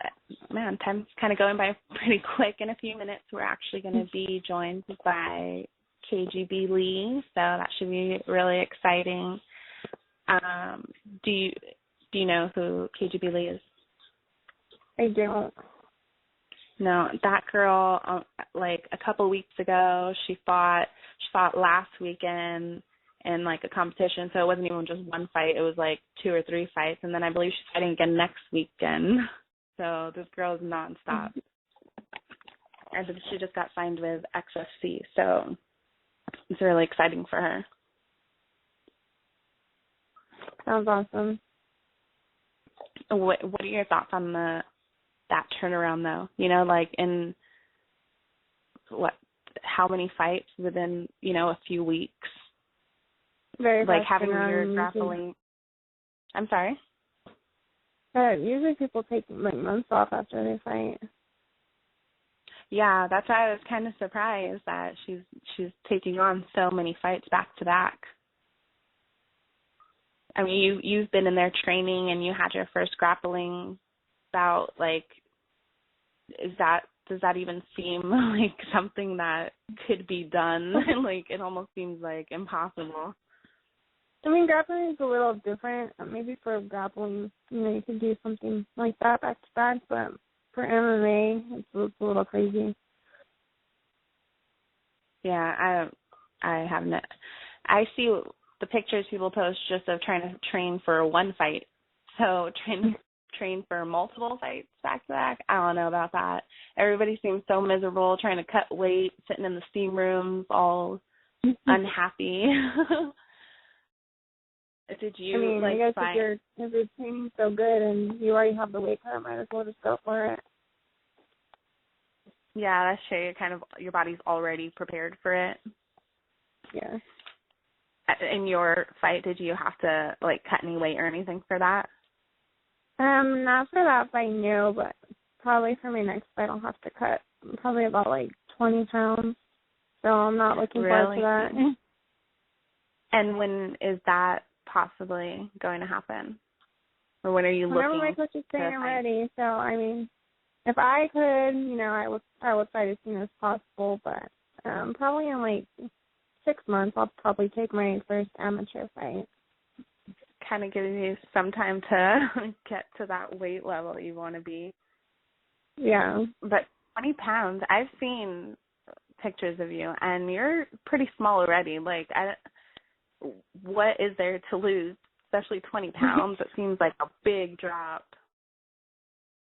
man, time's kind of going by pretty quick. In a few minutes, we're actually going to be joined by KGB Lee, so that should be really exciting. Do you know who KGB Lee is? I don't. No, that girl, like a couple weeks ago, she fought last weekend in like a competition, so it wasn't even just one fight, it was like 2 or 3 fights, and then I believe she's fighting again next weekend. So this girl is nonstop. And she just got signed with XFC, so it's really exciting for her. Sounds awesome. What are your thoughts on that turnaround, though? Like in how many fights within, a few weeks? Very like having your grappling. I'm sorry? Usually people take like months off after they fight. Yeah, that's why I was kind of surprised that she's taking on so many fights back to back. I mean, you've been in there training, and you had your first grappling bout. Like, does that even seem like something that could be done? Like, it almost seems like impossible. I mean, grappling is a little different. Maybe for grappling, you could do something like that back to back, but for MMA, it's a little crazy. Yeah, I haven't. I see the pictures people post just of trying to train for one fight. So train for multiple fights back to back. I don't know about that. Everybody seems so miserable trying to cut weight, sitting in the steam rooms, all unhappy. Did you I guess fight? if you're training so good and you already have the weight cut, might as well just go for it. Yeah, that's true. Your body's already prepared for it. Yeah. In your fight, did you have to cut any weight or anything for that? Not for that fight, no, but probably for my next fight I'll have to cut probably about 20 pounds. So I'm not looking forward to that. And when is that possibly going to happen? Or when are you looking? Whenever my coach is saying I'm ready. So I mean, if I could, I would fight as soon as possible. But probably in 6 months, I'll probably take my first amateur fight. Kind of giving you some time to get to that weight level you want to be. Yeah. But 20 pounds, I've seen pictures of you, and you're pretty small already. What is there to lose, especially 20 pounds? It seems like a big drop.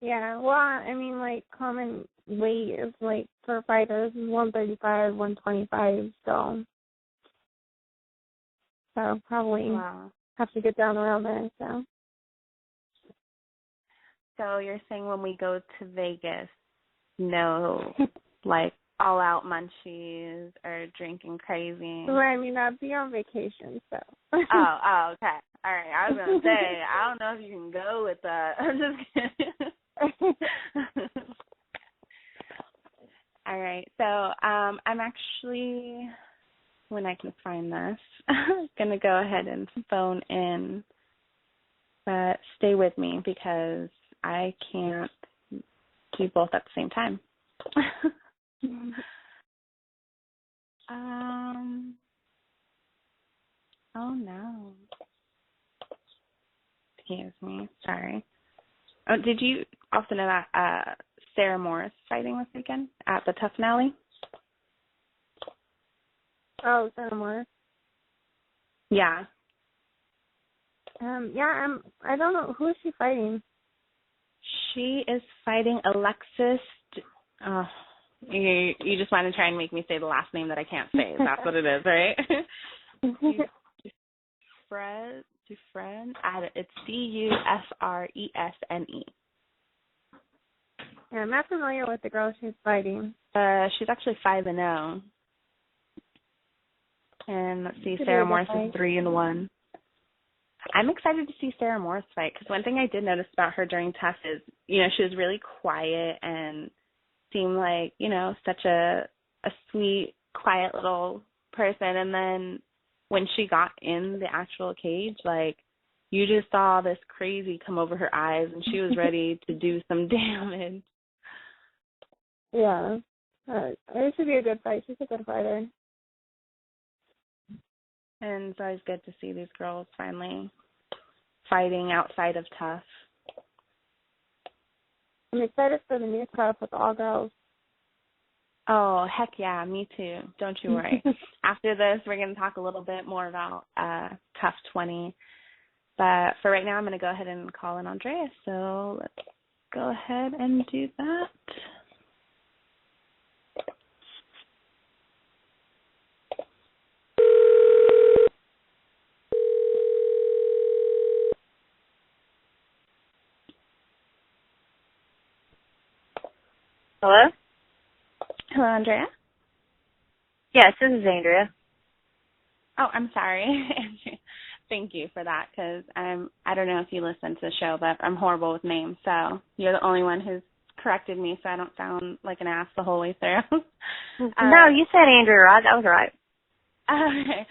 Yeah, well, I mean, like, common weight is, like, for fighters is 135, 125, so probably Wow. have to get down around there, so. So you're saying when we go to Vegas, no, like, all-out munchies or drinking crazy? Well, I mean, I'd be on vacation, so. Oh, okay. All right. I was going to say, I don't know if you can go with that. I'm just kidding. All right. So I'm actually, when I can find this, going to go ahead and phone in. But stay with me because I can't do both at the same time. Oh, no. Excuse me. Sorry. Oh, did you also know that Sarah Morris fighting this weekend at the Tough Alley? Oh, Sonoma. Yeah. Yeah, I don't know. Who is she fighting? She is fighting Alexis. You just want to try and make me say the last name that I can't say. That's what it is, right? Dufresne. It's Dufresne. Yeah, I'm not familiar with the girl she's fighting. She's actually 5-0. And let's see, Sarah Morris is 3-1. I'm excited to see Sarah Morris fight because one thing I did notice about her during Tough is, you know, she was really quiet and seemed like, you know, such a sweet, quiet little person. And then when she got in the actual cage, like, you just saw this crazy come over her eyes and she was ready to do some damage. Yeah. It should be a good fight. She's a good fighter. And it's always good to see these girls finally fighting outside of Tough. I'm excited for the new Tough with all girls. Oh, heck yeah, me too. Don't you worry. After this, we're going to talk a little bit more about Tough 20. But for right now, I'm going to go ahead and call in Andrea. So let's go ahead and do that. Hello? Hello, Andrea? Yes, this is Andrea. Oh, I'm sorry. Thank you for that because I don't know if you listen to the show, but I'm horrible with names. So you're the only one who's corrected me so I don't sound like an ass the whole way through. No, you said Andrea, right? That was right. Okay.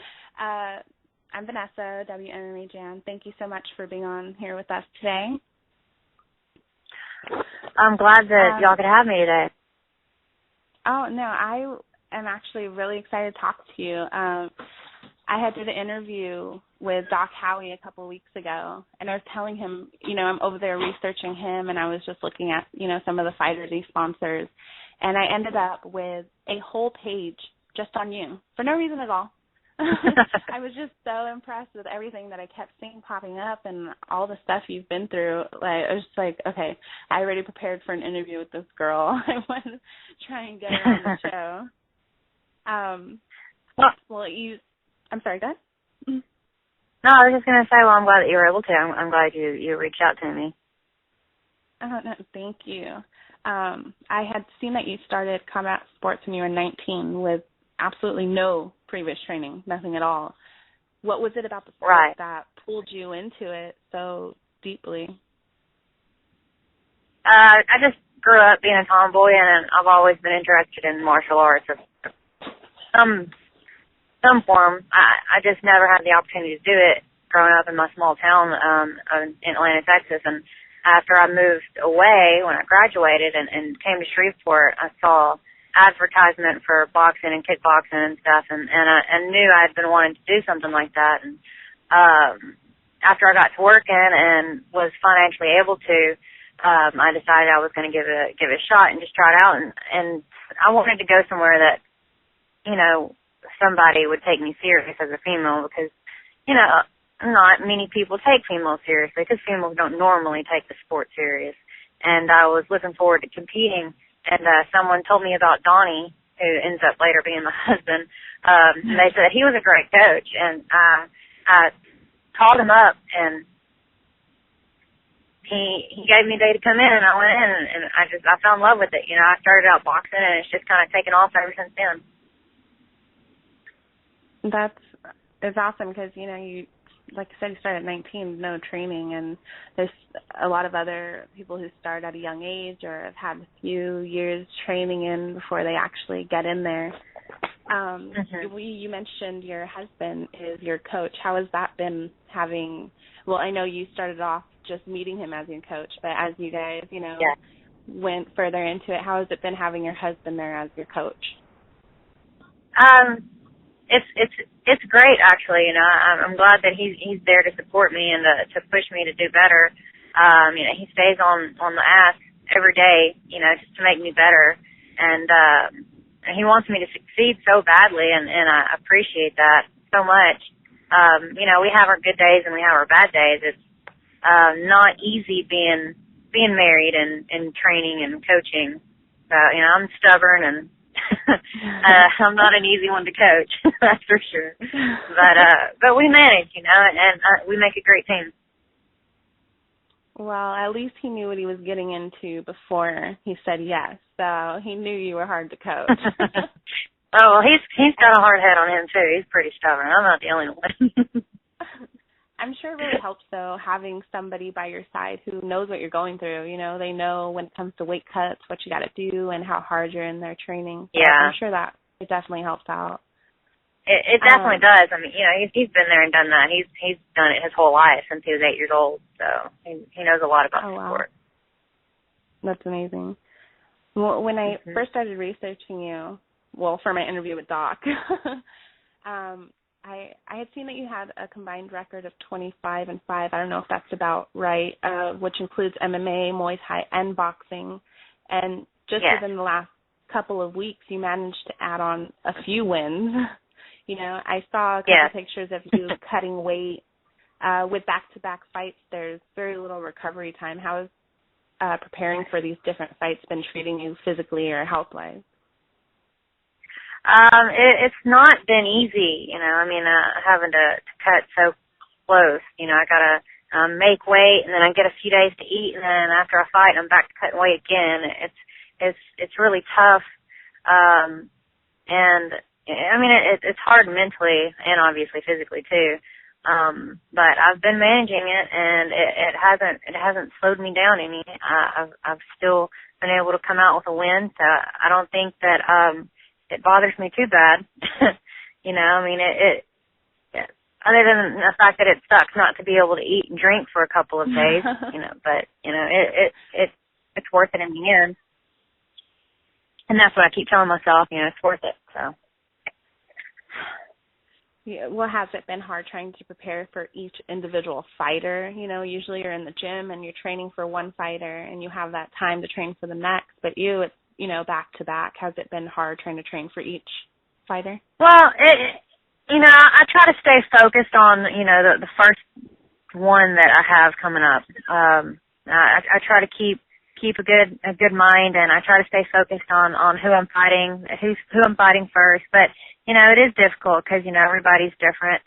I'm Vanessa, WMMA Jam. Thank you so much for being on here with us today. I'm glad that y'all could have me today. Oh, no, I am actually really excited to talk to you. I had did an interview with Doc Howie a couple of weeks ago, and I was telling him, you know, I'm over there researching him, and I was just looking at, you know, some of the fighters he sponsors, and I ended up with a whole page just on you for no reason at all. I was just so impressed with everything that I kept seeing popping up and all the stuff you've been through. Like, I was just like, okay, I already prepared for an interview with this girl. I want to try and get her on the show. Well, I'm sorry, go ahead. No, I was just going to say, well, I'm glad that you were able to. I'm glad you reached out to me. Oh, no, thank you. I had seen that you started combat sports when you were 19 with absolutely no previous training, nothing at all. What was it about the sport that pulled you into it so deeply? I just grew up being a tomboy, and I've always been interested in martial arts of some form. I just never had the opportunity to do it growing up in my small town in Atlanta, Texas. And after I moved away, when I graduated and came to Shreveport, I saw advertisement for boxing and kickboxing and stuff, and knew I'd been wanting to do something like that. And after I got to working and was financially able to, I decided I was going to give it a shot and just try it out. And I wanted to go somewhere that, you know, somebody would take me serious as a female, because, you know, not many people take females seriously, because females don't normally take the sport serious. and I was looking forward to competing. And someone told me about Donnie, who ends up later being my husband. They said he was a great coach, and I called him up, and he gave me a day to come in, and I went in, and I fell in love with it. I started out boxing, and it's just kind of taken off ever since then. It's awesome because, you, like I said, you started at 19, no training, and there's a lot of other people who start at a young age or have had a few years training in before they actually get in there. You mentioned your husband is your coach. How has that been I know you started off just meeting him as your coach, but as you guys, went further into it, how has it been having your husband there as your coach? It's great, actually. I'm glad that he's there to support me and to push me to do better. He stays on the ass every day, just to make me better, and he wants me to succeed so badly, and I appreciate that so much. We have our good days and we have our bad days. It's not easy being married and training and coaching. So I'm stubborn and I'm not an easy one to coach, that's for sure. But we manage, and we make a great team. Well, at least he knew what he was getting into before he said yes. So he knew you were hard to coach. Oh, well, he's got a hard head on him too. He's pretty stubborn. I'm not the only one. I'm sure it really helps, though, having somebody by your side who knows what you're going through. They know when it comes to weight cuts, what you got to do, and how hard you're in their training. So yeah. I'm sure that it definitely helps out. It definitely does. I mean, he's been there and done that. He's done it his whole life since he was 8 years old. So he knows a lot about the sport. That's amazing. Well, when I first started researching you, for my interview with Doc, I had seen that you had a combined record of 25-5. I don't know if that's about right, which includes MMA, Muay Thai, and boxing. And just within the last couple of weeks, you managed to add on a few wins. I saw a couple pictures of you cutting weight. With back-to-back fights, there's very little recovery time. How has preparing for these different fights been treating you physically or health-wise? It's not been easy, having to cut so close. I gotta make weight, and then I get a few days to eat, and then after a fight, I'm back to cutting weight again. It's really tough, and it's hard mentally and obviously physically too. But I've been managing it, and it hasn't slowed me down any. I've still been able to come out with a win, so I don't think that it bothers me too bad. Other than the fact that it sucks not to be able to eat and drink for a couple of days, but it's worth it in the end. And that's what I keep telling myself, it's worth it, so. Yeah, well, has it been hard trying to prepare for each individual fighter? Usually you're in the gym and you're training for one fighter and you have that time to train for the next, but it's, back to back. Has it been hard trying to train for each fighter? Well, I try to stay focused on, the first one that I have coming up. I try to keep a good mind, and I try to stay focused on who I'm fighting, who I'm fighting first. But, it is difficult because, everybody's different.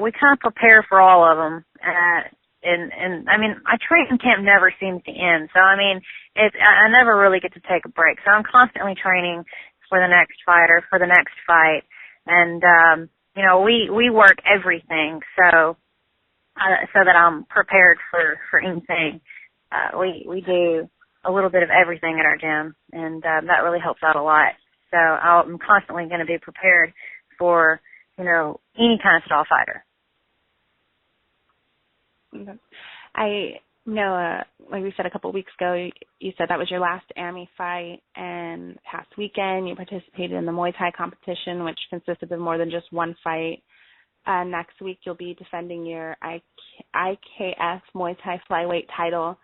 We kind of prepare for all of them. My training camp never seems to end. So, I never really get to take a break. So I'm constantly training for the next fighter, for the next fight. And, we work everything so that I'm prepared for anything. We do a little bit of everything at our gym, and that really helps out a lot. So I'm constantly going to be prepared for, any kind of style fighter. I know, like we said a couple of weeks ago, you said that was your last AMI fight, and past weekend you participated in the Muay Thai competition, which consisted of more than just one fight. Next week you'll be defending your IKF Muay Thai flyweight title.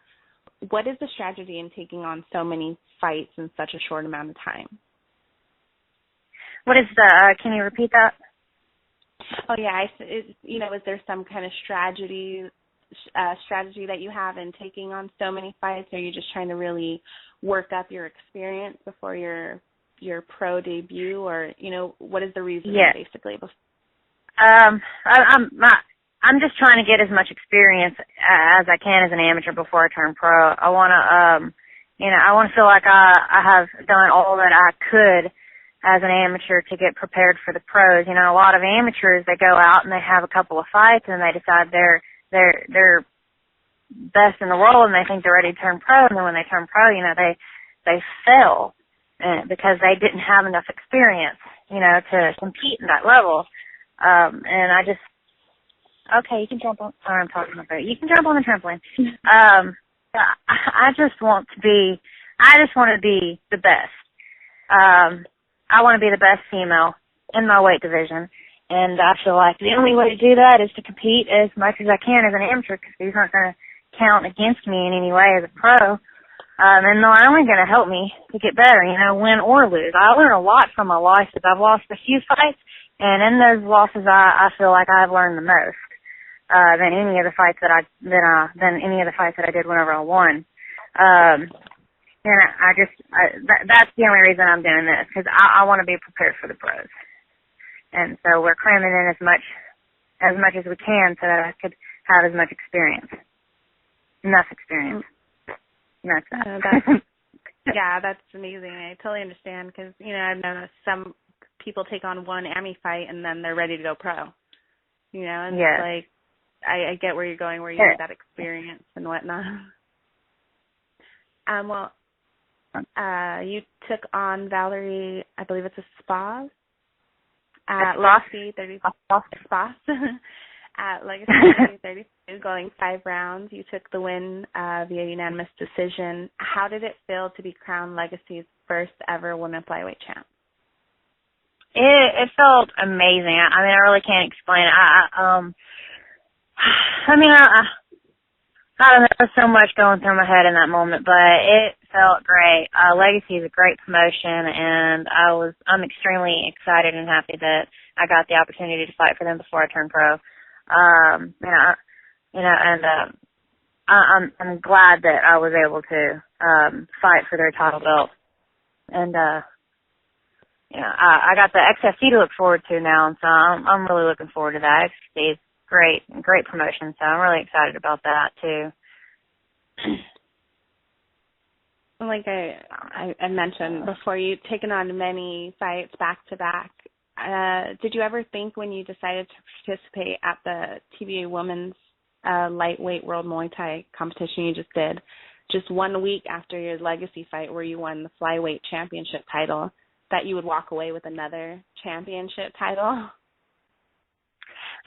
What is the strategy in taking on so many fights in such a short amount of time? What is can you repeat that? Oh, yeah. Is there some kind of strategy strategy that you have in taking on so many fights? Are you just trying to really work up your experience before your pro debut, or what is the reason basically? I'm just trying to get as much experience as I can as an amateur before I turn pro. I want to I want to feel like I have done all that I could as an amateur to get prepared for the pros. A lot of amateurs, they go out and they have a couple of fights and they decide they're best in the world and they think they're ready to turn pro, and then when they turn pro, they fail because they didn't have enough experience, to compete in that level. And I just, okay, you can jump on, sorry, I'm talking about it. You can jump on the trampoline. I just want to be the best. I want to be the best female in my weight division, and I feel like the only way to do that is to compete as much as I can as an amateur, because these aren't going to count against me in any way as a pro, and they're only going to help me to get better, win or lose. I learn a lot from my losses. I've lost a few fights, and in those losses, I feel like I've learned the most than any of the fights that I did whenever I won. And that's the only reason I'm doing this, because I want to be prepared for the pros. And so we're cramming in as much as we can so that I could have as much experience. Enough experience. And that's that. Yeah, that's amazing. I totally understand, because, I've noticed some people take on one AMI fight and then they're ready to go pro. And yes. It's like, I get where you're going, where you get that experience and whatnot. You took on Valerie, I believe it's a Spas at Legacy 32. Spas at Legacy 32, going 5 rounds. You took the win via unanimous decision. How did it feel to be crowned Legacy's first ever women flyweight champ? It felt amazing. I really can't explain it. I don't know, there was so much going through my head in that moment, but it felt great. Legacy is a great promotion, and I'm extremely excited and happy that I got the opportunity to fight for them before I turned pro. I'm glad that I was able to fight for their title belt, and I got the XFC to look forward to now, and so I'm really looking forward to that. XFC is great promotion, so I'm really excited about that too. Like I mentioned before, you've taken on many fights back to back. Did you ever think when you decided to participate at the TBA Women's Lightweight World Muay Thai competition you just did, just 1 week after your Legacy fight where you won the Flyweight Championship title, that you would walk away with another championship title?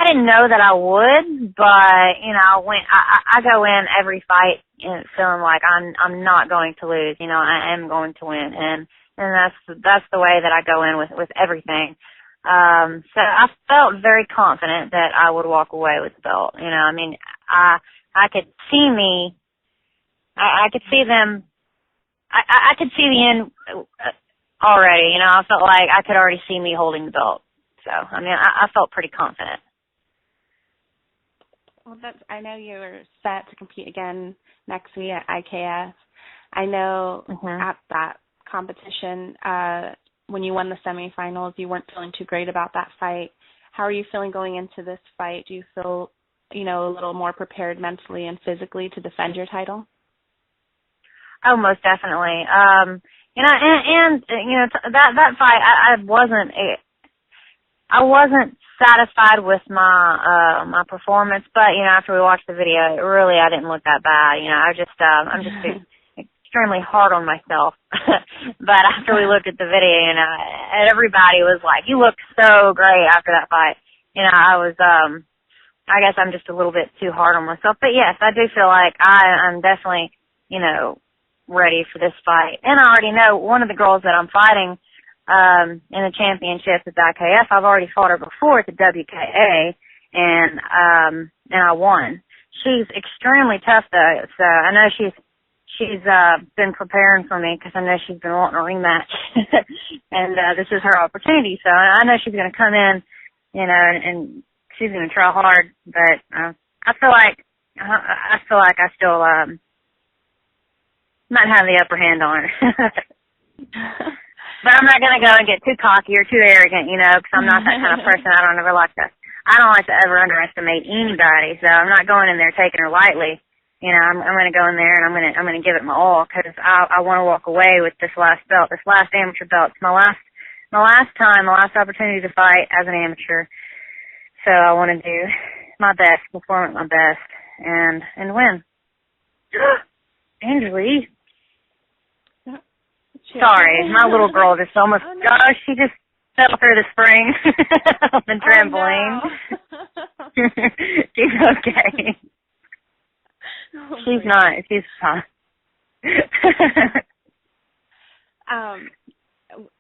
I didn't know that I would, but I go in every fight feeling like I'm not going to lose. I am going to win, and that's the way that I go in with everything. So I felt very confident that I would walk away with the belt. I could see me. I could see them. I could see the end already. I felt like I could already see me holding the belt. So I felt pretty confident. Well, I know you're set to compete again next week at IKF. I know at that competition, when you won the semifinals, you weren't feeling too great about that fight. How are you feeling going into this fight? Do you feel, a little more prepared mentally and physically to defend your title? Oh, most definitely. That fight, I wasn't satisfied with my performance, but after we watched the video, I didn't look that bad. I'm just extremely hard on myself. But after we looked at the video, everybody was like, "You look so great after that fight." I guess I'm just a little bit too hard on myself. But yes, I do feel like I'm definitely, ready for this fight. And I already know one of the girls that I'm fighting in the championship at the IKF. I've already fought her before at the WKA, and I won. She's extremely tough though, so I know she's been preparing for me because I know she's been wanting a rematch, and this is her opportunity. So I know she's going to come in, and she's going to try hard. But I feel like I feel like I still might have the upper hand on her. But I'm not going to go and get too cocky or too arrogant, because I'm not that kind of person. I don't like to ever underestimate anybody. So I'm not going in there taking her lightly. I'm going to go in there and I'm going to give it my all, because I want to walk away with this last belt, this last amateur belt. It's my last opportunity to fight as an amateur. So I want to do my best, perform at my best, and win. Angelique. Sorry, my little girl just almost, she just fell through the spring on the trampoline. No. She's okay. She's not. She's fine.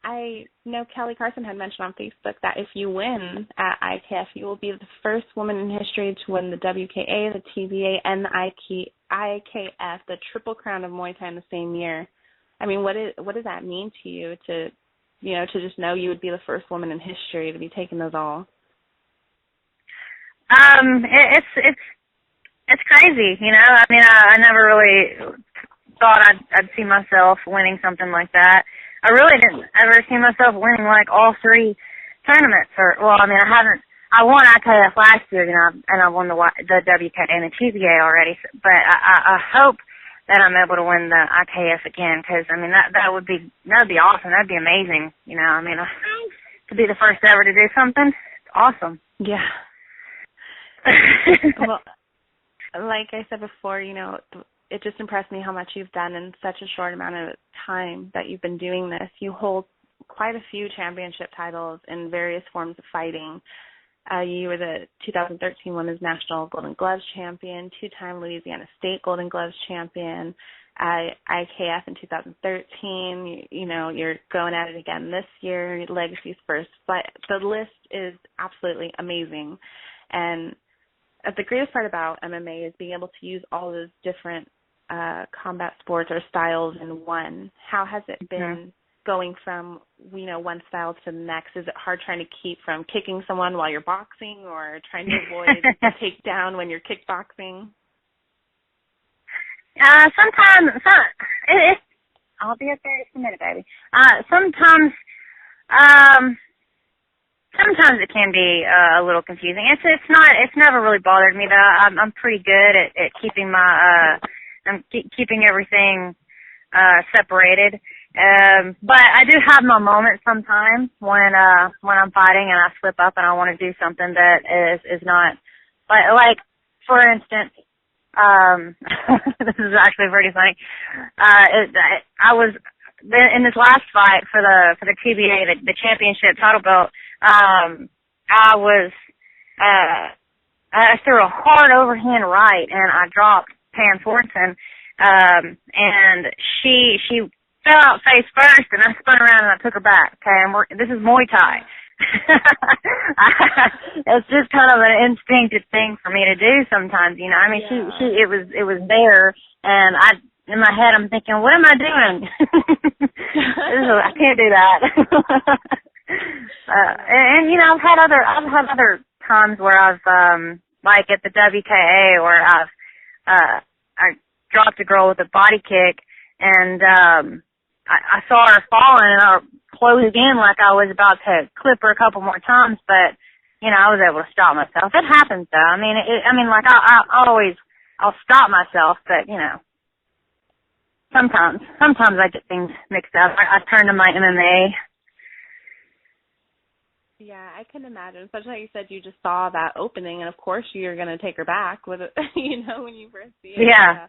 I know Kelly Carson had mentioned on Facebook that if you win at IKF, you will be the first woman in history to win the WKA, the TBA, and the IKF, the Triple Crown of Muay Thai in the same year. I mean, what does that mean to you to just know you would be the first woman in history to be taking those all? It's crazy, I mean, I never really thought I'd see myself winning something like that. I really didn't ever see myself winning like all three tournaments. I won IKF last year, and I won the WK and the TBA already. But I hope that I'm able to win the IKF again, because that would be awesome. That'd be amazing. To be the first ever to do something, it's awesome. Yeah. Well, like I said before, it just impressed me how much you've done in such a short amount of time that you've been doing this. You hold quite a few championship titles in various forms of fighting. You were the 2013 Women's National Golden Gloves champion, two-time Louisiana State Golden Gloves champion, IKF in 2013. You're going at it again this year, Legacy's first. But the list is absolutely amazing. And the greatest part about MMA is being able to use all those different combat sports or styles in one. How has it been going from, one style to the next? Is it hard trying to keep from kicking someone while you're boxing, or trying to avoid a takedown when you're kickboxing? Sometimes, I'll be up there in just a minute, baby. Sometimes it can be a little confusing. It's never really bothered me though. I'm pretty good at keeping keeping everything separated. But I do have my moments sometimes when I'm fighting and I slip up and I want to do something that is not like for instance, this is actually pretty funny. I was in this last fight for the TBA, the championship title belt. I threw a hard overhand right and I dropped Pam Fortson, and she fell out face first, and I spun around and I took her back. Okay, this is Muay Thai. It's just kind of an instinctive thing for me to do sometimes, it was there, and in my head I'm thinking, what am I doing? I can't do that. And I've had other times where I've like at the WKA where I dropped a girl with a body kick, and I saw her falling, and I closed in like I was about to clip her a couple more times, but I was able to stop myself. It happens though. I'll stop myself, but sometimes I get things mixed up. I turn to my MMA. Yeah, I can imagine. Especially like you said, you just saw that opening, and of course you're going to take her back with it, when you first see it. Yeah.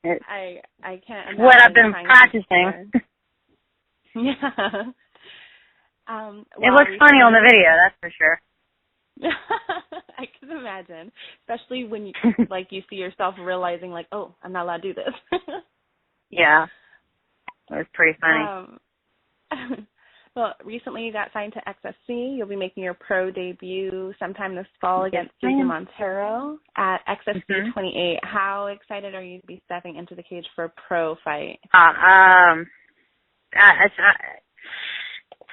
I can't imagine. What I've been practicing. Yeah. It looks funny on the video, that's for sure. I can imagine, especially when you you see yourself realizing oh, I'm not allowed to do this. Yeah, it was pretty funny. Well, recently you got signed to XFC. You'll be making your pro debut sometime this fall against Susie Montero at XFC 28. How excited are you to be stepping into the cage for a pro fight? It's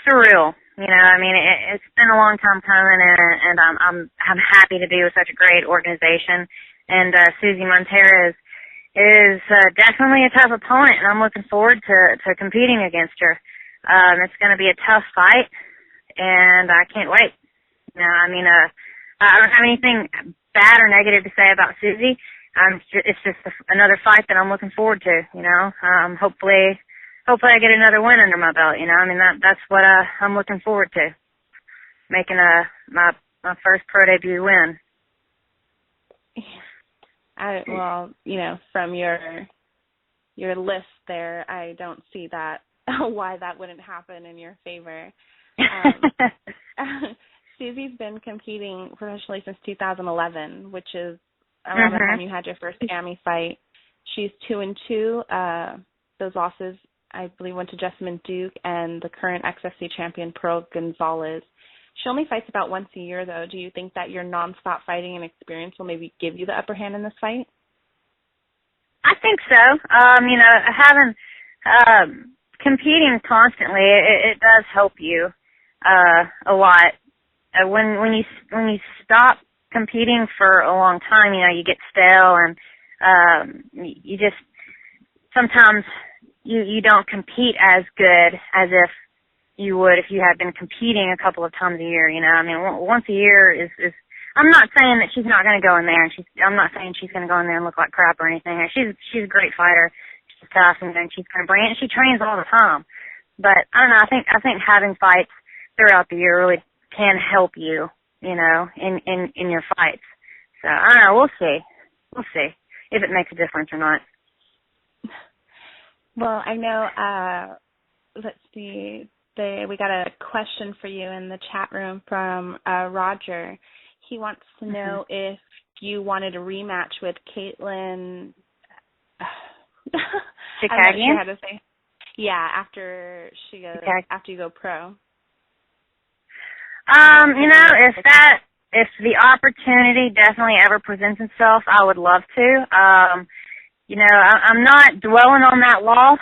surreal. It's been a long time coming, and I'm happy to be with such a great organization. And Susie Montero is definitely a tough opponent, and I'm looking forward to competing against her. It's going to be a tough fight, and I can't wait. You know, I mean, I don't have anything bad or negative to say about Susie. It's just another fight that I'm looking forward to. You know, hopefully I get another win under my belt. You know, I mean that's what I'm looking forward to, making my first pro debut win. Well, you know, from your list there, I don't see that why that wouldn't happen in your favor. Susie's been competing professionally since 2011, which is around the time you had your first AMI fight. She's 2-2. Those losses, I believe, went to Jessamine Duke and the current XFC champion, Pearl Gonzalez. She only fights about once a year, though. Do you think that your nonstop fighting and experience will maybe give you the upper hand in this fight? I think so. You know, having competing constantly, it does help you a lot. When you stop competing for a long time, you know, you get stale, and you just sometimes you don't compete as good as if you would if you had been competing a couple of times a year. You know, I mean, once a year is. I'm not saying that she's not going to go in there, and I'm not saying she's going to go in there and look like crap or anything. She's a great fighter. She's tough, and she's going to bring it. She trains all the time, but I don't know. I think having fights throughout the year really can help you, you know, in your fights. So I don't know. We'll see if it makes a difference or not. Well, I know. Let's see. We got a question for you in the chat room from Roger. He wants to know if you wanted a rematch with Caitlin. I'm not sure how to say. Yeah, after you go pro. You know, if the opportunity definitely ever presents itself, I would love to. You know, I'm not dwelling on that loss.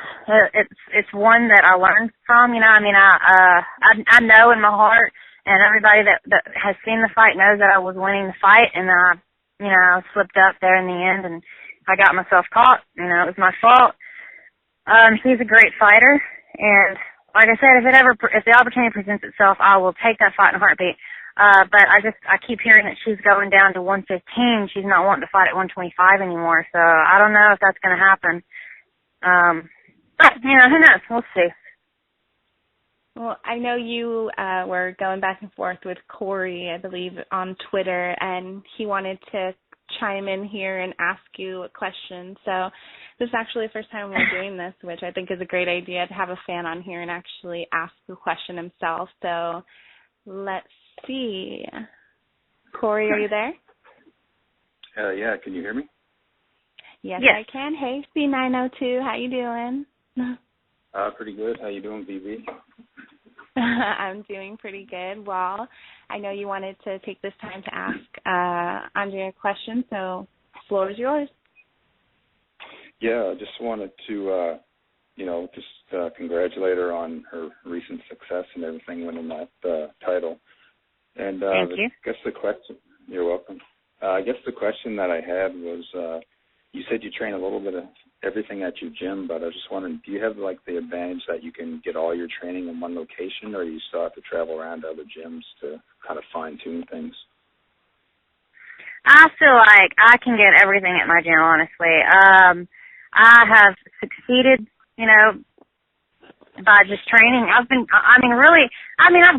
It's one that I learned from. You know, I mean, I know in my heart, and everybody that has seen the fight knows that I was winning the fight, and I slipped up there in the end, and I got myself caught. You know, it was my fault. She's a great fighter, and like I said, if the opportunity presents itself, I will take that fight in a heartbeat. But I keep hearing that she's going down to 115. She's not wanting to fight at 125 anymore, so I don't know if that's going to happen. But, you know, who knows? We'll see. Well, I know you were going back and forth with Corey, I believe, on Twitter, and he wanted to chime in here and ask you a question. So this is actually the first time we're doing this, which I think is a great idea, to have a fan on here and actually ask the question himself. So let's see. Corey, are you there? Yeah, can you hear me? Yes, I can. Hey, C902, how you doing? Pretty good. How you doing, BB? I'm doing pretty good. Well, I know you wanted to take this time to ask Andrea a question, so the floor is yours. Yeah, I just wanted to, congratulate her on her recent success and everything, winning that title. And Thank you. You're welcome. I guess the question that I had was, you said you train a little bit of everything at your gym, but I was just wondering, do you have like the advantage that you can get all your training in one location, or you still have to travel around to other gyms to kind of fine-tune things? I feel like I can get everything at my gym, honestly. I have succeeded, you know, by just training. I've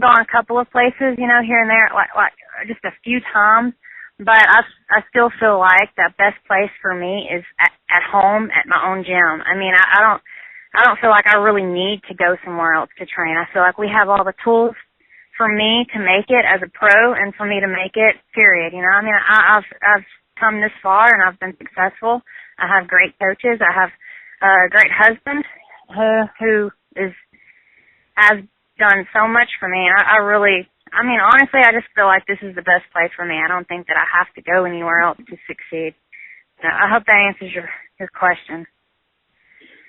gone a couple of places, you know, here and there, like just a few times, but I still feel like the best place for me is at home at my own gym. I mean, I don't feel like I really need to go somewhere else to train. I feel like we have all the tools for me to make it as a pro and for me to make it, period. You know, I mean, I've come this far and I've been successful. I have great coaches. I have a great husband who has done so much for me. And honestly, I just feel like this is the best place for me. I don't think that I have to go anywhere else to succeed. So I hope that answers your question.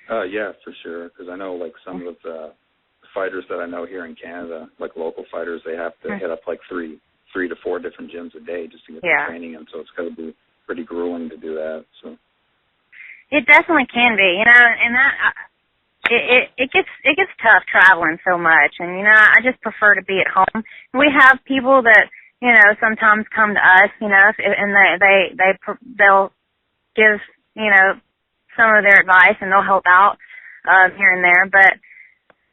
Yeah, for sure. Because I know, like, some of the fighters that I know here in Canada, like local fighters, they have to hit up like three to four different gyms a day just to get the training in. So it's got to be pretty grueling to do that. So it definitely can be, you know, and that it gets tough traveling so much, and you know, I just prefer to be at home. We have people that, you know, sometimes come to us, you know, and they'll give, you know, some of their advice, and they'll help out here and there. But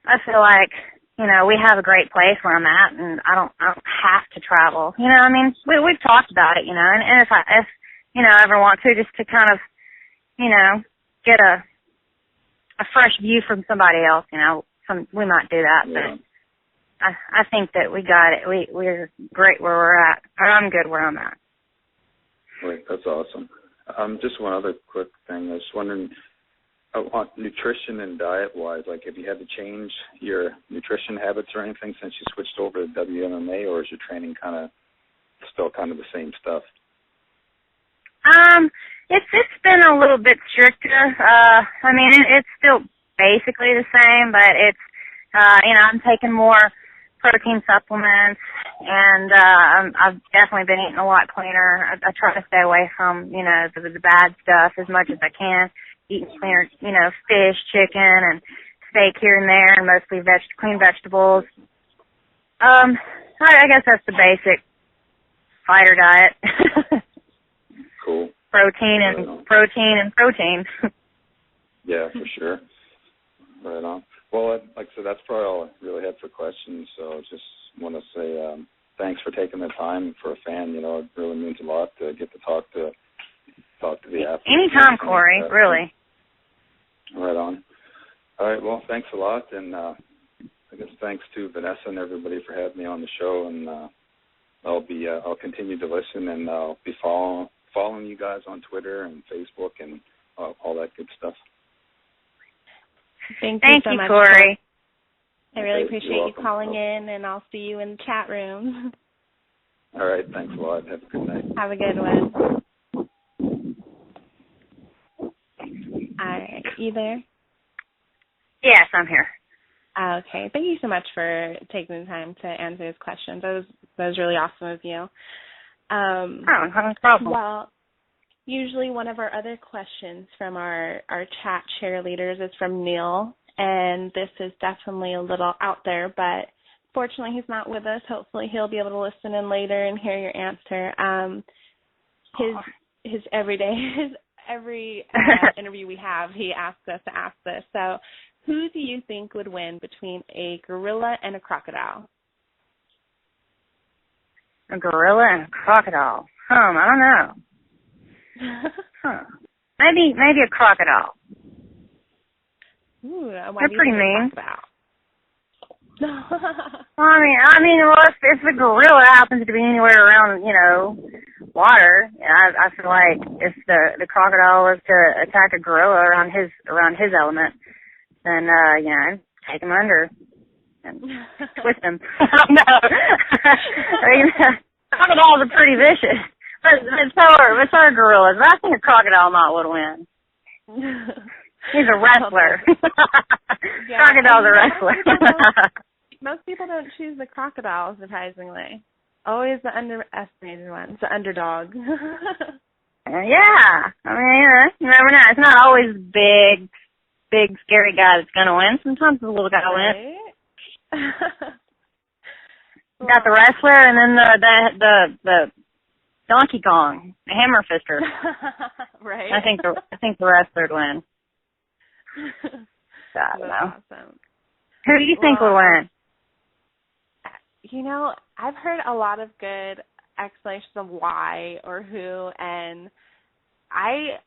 I feel like, you know, we have a great place where I'm at, and I don't have to travel. You know, I mean, we've talked about it, you know, and if you know, ever want to, just to kind of, you know, get a fresh view from somebody else, you know, we might do that. Yeah. But I think that we got it. We're great where we're at. Or I'm good where I'm at. Right, that's awesome. Just one other quick thing. I was wondering, on nutrition and diet-wise, like, have you had to change your nutrition habits or anything since you switched over to WMMA, or is your training still kind of the same stuff? It's been a little bit stricter. I mean, it's still basically the same, but it's, you know, I'm taking more protein supplements, and I've definitely been eating a lot cleaner. I try to stay away from, you know, the bad stuff as much as I can. Eating cleaner, you know, fish, chicken, and steak here and there, and mostly clean vegetables. I guess that's the basic fighter diet. Cool. Protein. Yeah, for sure. Right on. Well, like I said, that's probably all I really had for questions. So just want to say thanks for taking the time. For a fan, you know, it really means a lot to get to talk to the athletes. Anytime, Corey. Really. Right on. All right. Well, thanks a lot, and I guess thanks to Vanessa and everybody for having me on the show. And I'll continue to listen, and I'll be following you guys on Twitter and Facebook and all that good stuff. Thank you so much, Corey. I really appreciate you calling in, and I'll see you in the chat room. All right. Thanks a lot. Have a good night. Have a good one. All right. You there? Yes, I'm here. Okay. Thank you so much for taking the time to answer those questions. That was really awesome of you. No problem. Well, usually one of our other questions from our chat cheerleaders is from Neil, and this is definitely a little out there, but fortunately he's not with us. Hopefully he'll be able to listen in later and hear your answer. His every interview we have, he asks us to ask this. So, who do you think would win between a gorilla and a crocodile? A gorilla and a crocodile. I don't know. Maybe a crocodile. Ooh, they're pretty mean. Well, I mean, if the gorilla happens to be anywhere around, you know, water, I feel like if the crocodile was to attack a gorilla around his element, then you know, take him under and twist him. I don't know. I mean, crocodiles are pretty vicious, but so are gorillas. But I think a crocodile would win. He's a wrestler. Yeah, crocodile's a wrestler. Most people don't choose the crocodile, surprisingly. Always the underestimated one, the underdog. Yeah. I mean, you never know. It's not always big, scary guy that's going to win. Sometimes the little guy wins. Well, got the wrestler and then the Donkey Kong, the hammer fister. Right. I think the wrestler would win. I don't know. Awesome. Who do you think would win? You know, I've heard a lot of good explanations of why or who, and I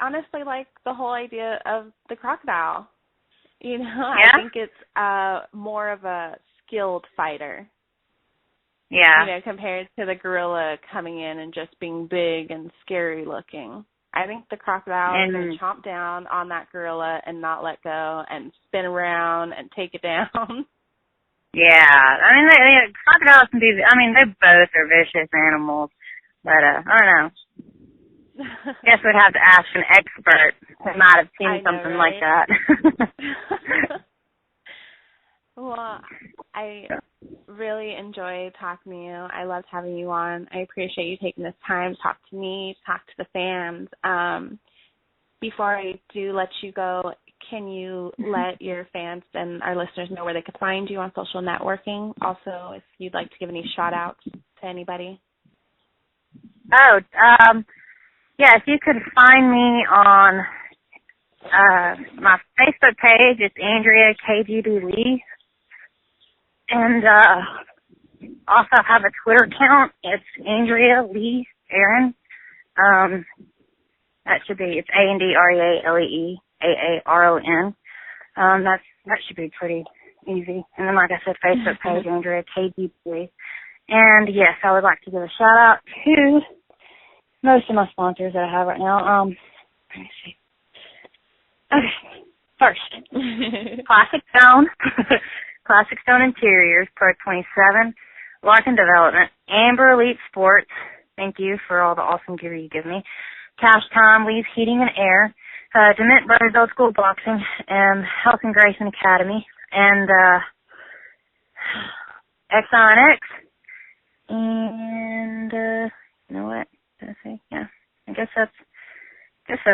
honestly like the whole idea of the crocodile. You know, yeah? I think it's more of a skilled fighter. Yeah. You know, compared to the gorilla coming in and just being big and scary looking. I think the crocodile is going to chomp down on that gorilla and not let go and spin around and take it down. Yeah. I mean, crocodiles can be, I mean, they both are vicious animals. But, I don't know. Guess we'd have to ask an expert who might have seen something like that. Well, I really enjoy talking to you. I loved having you on. I appreciate you taking this time to talk to me, to talk to the fans. Before I do let you go, can you let your fans and our listeners know where they could find you on social networking? Also, if you'd like to give any shout-outs to anybody. Oh, yes, you could find me on my Facebook page. It's Andrea KGB Lee. And also have a Twitter account. It's Andrea Lee Aaron. That should be, it's ANDREALEEAARON. That should be pretty easy. And then, like I said, Facebook page, Andrea KGB. And yes, I would like to give a shout out to most of my sponsors that I have right now. Let me see. Okay, first, Classic Stone, Classic Stone Interiors, Pro 27, Larkin Development, Amber Elite Sports. Thank you for all the awesome gear you give me. Cash Time, Lee's Heating and Air, Dement Brothers Old School Boxing, and Health and Grayson Academy, and XINX, and you know what? Did I say? Yeah, I guess that's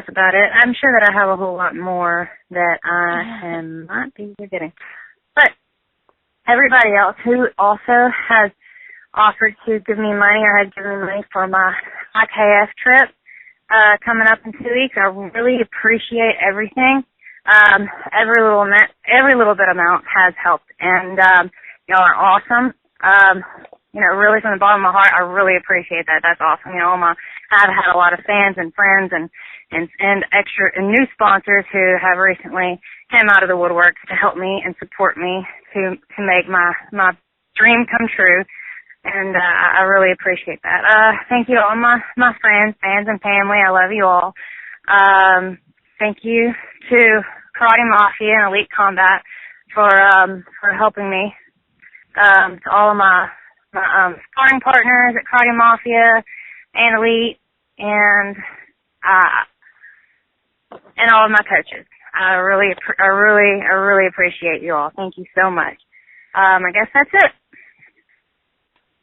about it. I'm sure that I have a whole lot more that I might be forgetting, but everybody else who also has offered to give me money or had given me money for my IKF trip coming up in 2 weeks, I really appreciate everything. Every little bit amount has helped, and y'all are awesome. Really from the bottom of my heart, I really appreciate that. That's awesome. I've had a lot of fans and friends and extra and new sponsors who have recently came out of the woodworks to help me and support me to make my dream come true. And I really appreciate that. Thank you all my friends, fans, and family. I love you all. Thank you to Karate Mafia and Elite Combat for helping me. To all of my sparring partners at Karate Mafia and Elite, and all of my coaches. I really appreciate you all. Thank you so much. I guess that's it.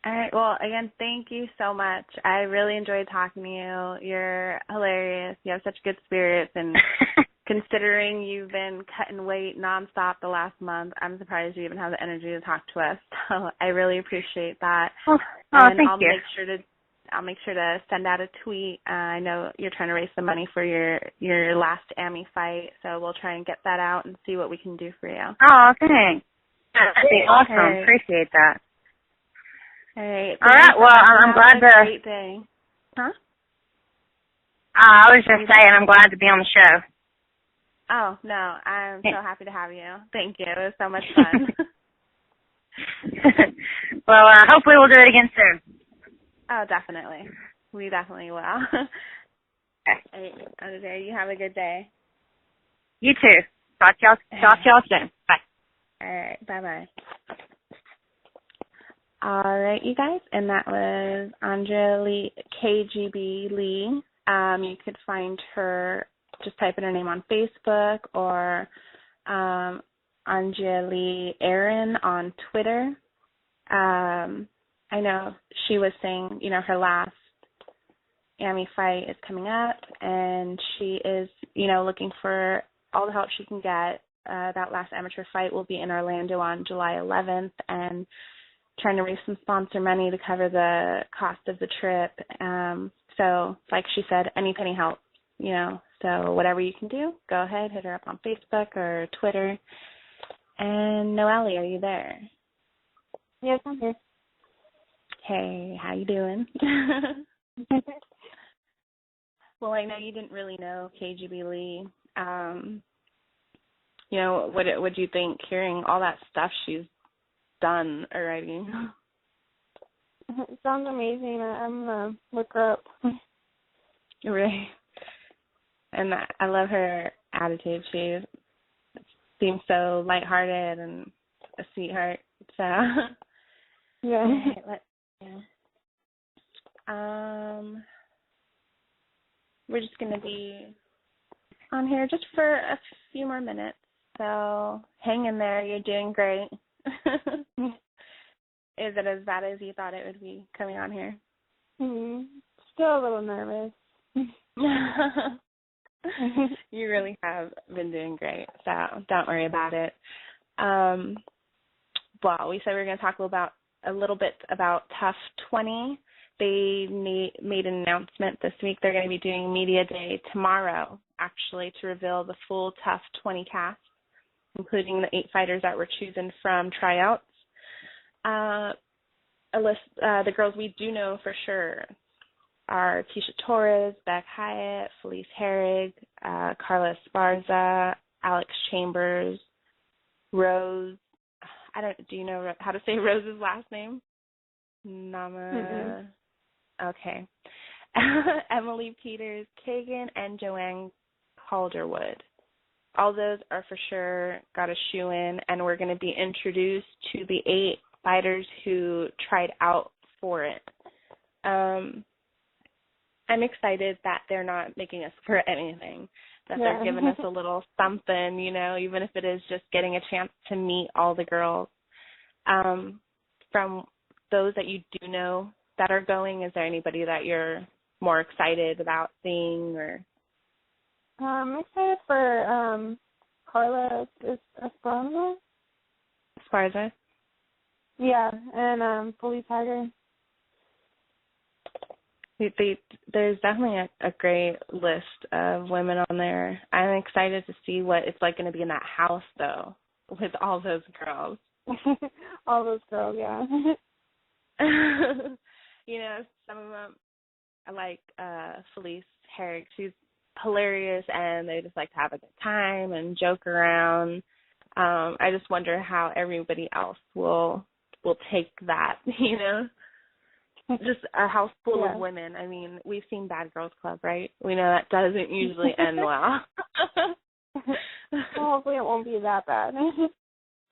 All right. Well, again, thank you so much. I really enjoyed talking to you. You're hilarious. You have such good spirits, and considering you've been cutting weight nonstop the last month, I'm surprised you even have the energy to talk to us. So I really appreciate that. And thank you. I'll make sure to send out a tweet. I know you're trying to raise some money for your last AMI fight, so we'll try and get that out and see what we can do for you. Oh, thanks. That'd be awesome. Right. Appreciate that. All right. All right. Well, I'm glad to. Great day. Huh? I was just saying, I'm glad to be on the show. Oh no, I'm so happy to have you. Thank you. It was so much fun. Well, hopefully we'll do it again soon. Oh, definitely. We definitely will. Okay. Andrea, you have a good day. You too. Talk to y'all soon. Bye. All right. Bye-bye. All right, you guys. And that was Andrea Lee, KGB Lee. You could find her, just type in her name on Facebook, or Andrea Lee Aaron on Twitter. I know she was saying, her last AMI fight is coming up, and she is, looking for all the help she can get. That last amateur fight will be in Orlando on July 11th, and trying to raise some sponsor money to cover the cost of the trip. So, like she said, any penny helps, So whatever you can do, go ahead, hit her up on Facebook or Twitter. And Noelle, are you there? Yes, I'm here. Hey, how you doing? Well, I know you didn't really know KGB Lee. What do you think hearing all that stuff she's done already? It sounds amazing. I'm gonna look her up. Right. And I love her attitude. She seems so lighthearted and a sweetheart. So yeah. We're just gonna be on here just for a few more minutes. So hang in there. You're doing great. Is it as bad as you thought it would be coming on here? Still a little nervous. You really have been doing great, so don't worry about it. Well, we said we were going to talk a little bit about Tough 20. They made an announcement this week. They're going to be doing Media Day tomorrow, actually, to reveal the full Tough 20 cast, including the 8 fighters that were chosen from tryouts. The girls we do know for sure are Keisha Torres, Beck Hyatt, Felice Herrig, Carla Esparza, Alex Chambers, Rose. Do you know how to say Rose's last name? Okay. Emily Peters, Kagan, and Joanne Calderwood. All those are for sure got a shoe in, and we're going to be introduced to the 8 fighters who tried out for it. I'm excited that they're not making us for anything, that they're giving us a little something, even if it is just getting a chance to meet all the girls. From those that you do know that are going, is there anybody that you're more excited about seeing? Or I'm excited for Carla Esparza. Esparza? Yeah, and Felice Hager. There's definitely a great list of women on there. I'm excited to see what it's like going to be in that house, though, with all those girls. All those girls, yeah. Some of them, like Felice Herrig, she's hilarious, and they just like to have a good time and joke around. I just wonder how everybody else will take that, Just a house full of women. I mean, we've seen Bad Girls Club, right? We know that doesn't usually end well. Hopefully it won't be that bad.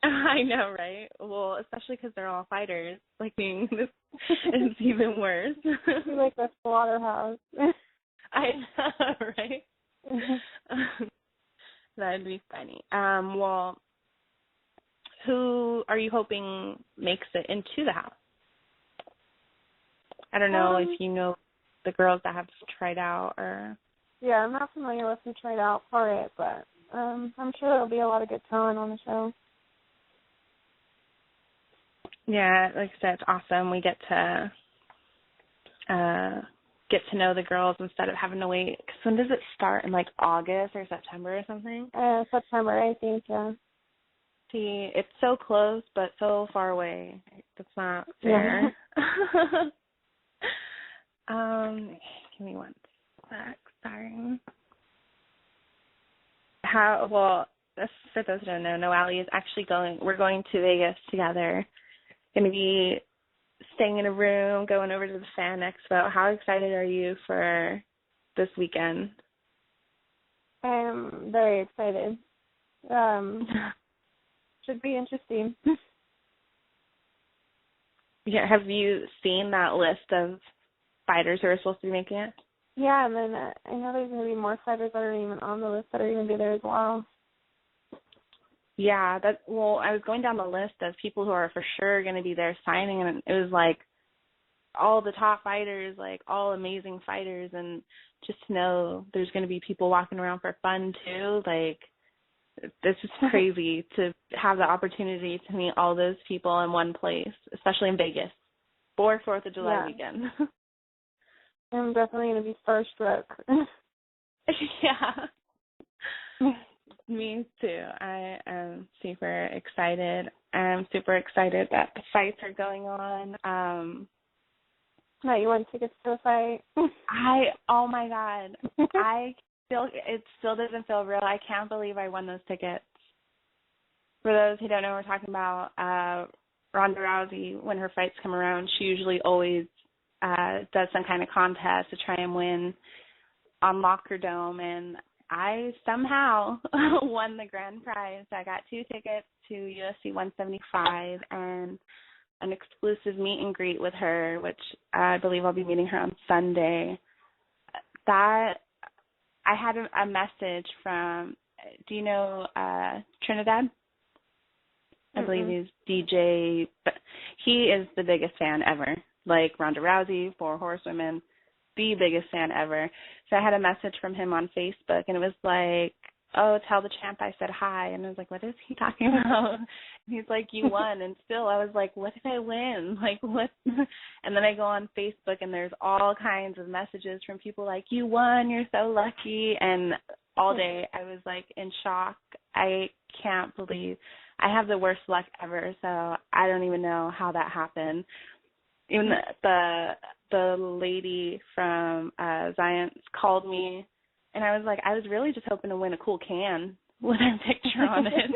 I know, right? Well, especially because they're all fighters. Like, it's even worse. Like the slaughterhouse. I know, right? That'd be funny. Well, who are you hoping makes it into the house? I don't know if you know the girls that have tried out or... Yeah, I'm not familiar with who tried out for it, but I'm sure there'll be a lot of good talent on the show. Yeah, like I said, it's awesome. We get to know the girls instead of having to wait. Because when does it start? In like August or September or something? September, I think, yeah. See, it's so close, but so far away. That's not fair. Yeah. Give me one sec. Sorry. For those who don't know, Noelle is actually we're going to Vegas together. Going to be staying in a room, going over to the Fan Expo. How excited are you for this weekend? I'm very excited. Should be interesting. Yeah, have you seen that list of fighters who are supposed to be making it? Yeah, and then I know there's going to be more fighters that aren't even on the list that are going to be there as well. Yeah, I was going down the list of people who are for sure going to be there signing, and it was like all the top fighters, like all amazing fighters, and just to know there's going to be people walking around for fun too, like this is crazy to have the opportunity to meet all those people in one place, especially in Vegas for 4th of July weekend. I'm definitely going to be starstruck. Yeah. Me too. I am super excited. I'm super excited that the fights are going on. No, you want tickets to the fight? Oh my God. It still doesn't feel real. I can't believe I won those tickets. For those who don't know, we're talking about Ronda Rousey. When her fights come around, she usually always does some kind of contest to try and win on Locker Dome, and I somehow won the grand prize. I got 2 tickets to UFC 175 and an exclusive meet and greet with her, which I believe I'll be meeting her on Sunday. That I had a message from, do you know Trinidad? I believe he's DJ, but he is the biggest fan ever. Like Ronda Rousey, 4 Horsewomen, the biggest fan ever. So I had a message from him on Facebook, and it was like, oh, tell the champ I said hi. And I was like, what is he talking about? And he's like, you won. And still I was like, what did I win? Like, what? And then I go on Facebook, and there's all kinds of messages from people like, you won, you're so lucky. And all day I was like in shock. I can't believe I have the worst luck ever, so I don't even know how that happened. Even the lady from Zions called me, and I was like, I was really just hoping to win a cool can with her picture on it.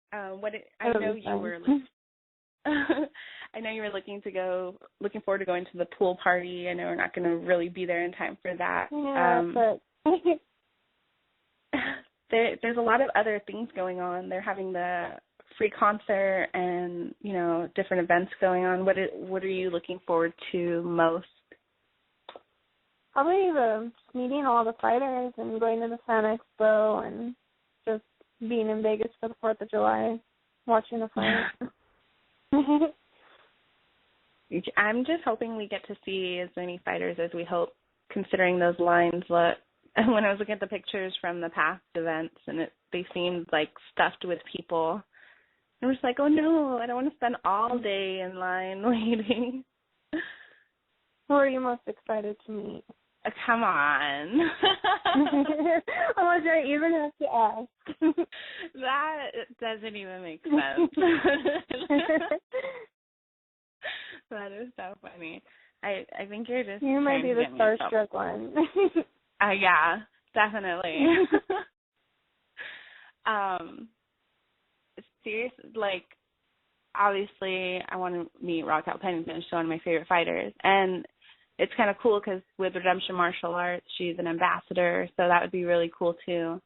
I know you were looking forward to going to the pool party. I know we're not going to really be there in time for that. Yeah, but there's a lot of other things going on. They're having the free concert and, you know, different events going on. What are you looking forward to most? Probably meeting all the fighters and going to the Fan Expo and just being in Vegas for the 4th of July, watching the fight. I'm just hoping we get to see as many fighters as we hope, considering those lines look. When I was looking at the pictures from the past events, and they seemed like stuffed with people, I was like, oh no, I don't want to spend all day in line waiting. Who are you most excited to meet? Come on. Unless I even have to ask. That doesn't even make sense. That is so funny. I think you're just. You might be the starstruck one. Yeah, definitely. Seriously, like, obviously, I want to meet Raquel Pennington. She's one of my favorite fighters, and it's kind of cool because with Redemption Martial Arts, she's an ambassador, so that would be really cool too,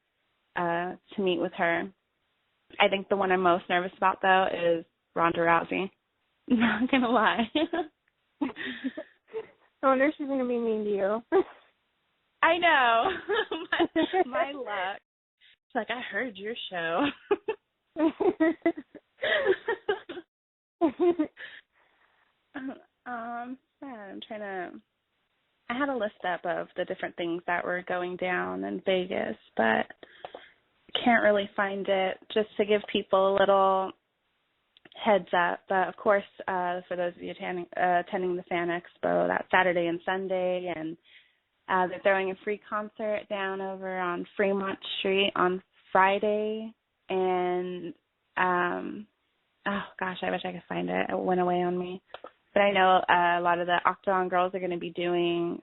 to meet with her. I think the one I'm most nervous about, though, is Ronda Rousey. Not gonna lie. I wonder if she's gonna be mean to you. I know. my luck. It's like, I heard your show. I had a list up of the different things that were going down in Vegas, but can't really find it, just to give people a little heads up. But of course, for those of you attending the Fan Expo, that's Saturday and Sunday, and they're throwing a free concert down over on Fremont Street on Friday, and oh gosh, I wish I could find it. It went away on me. But I know a lot of the Octagon girls are going to be doing,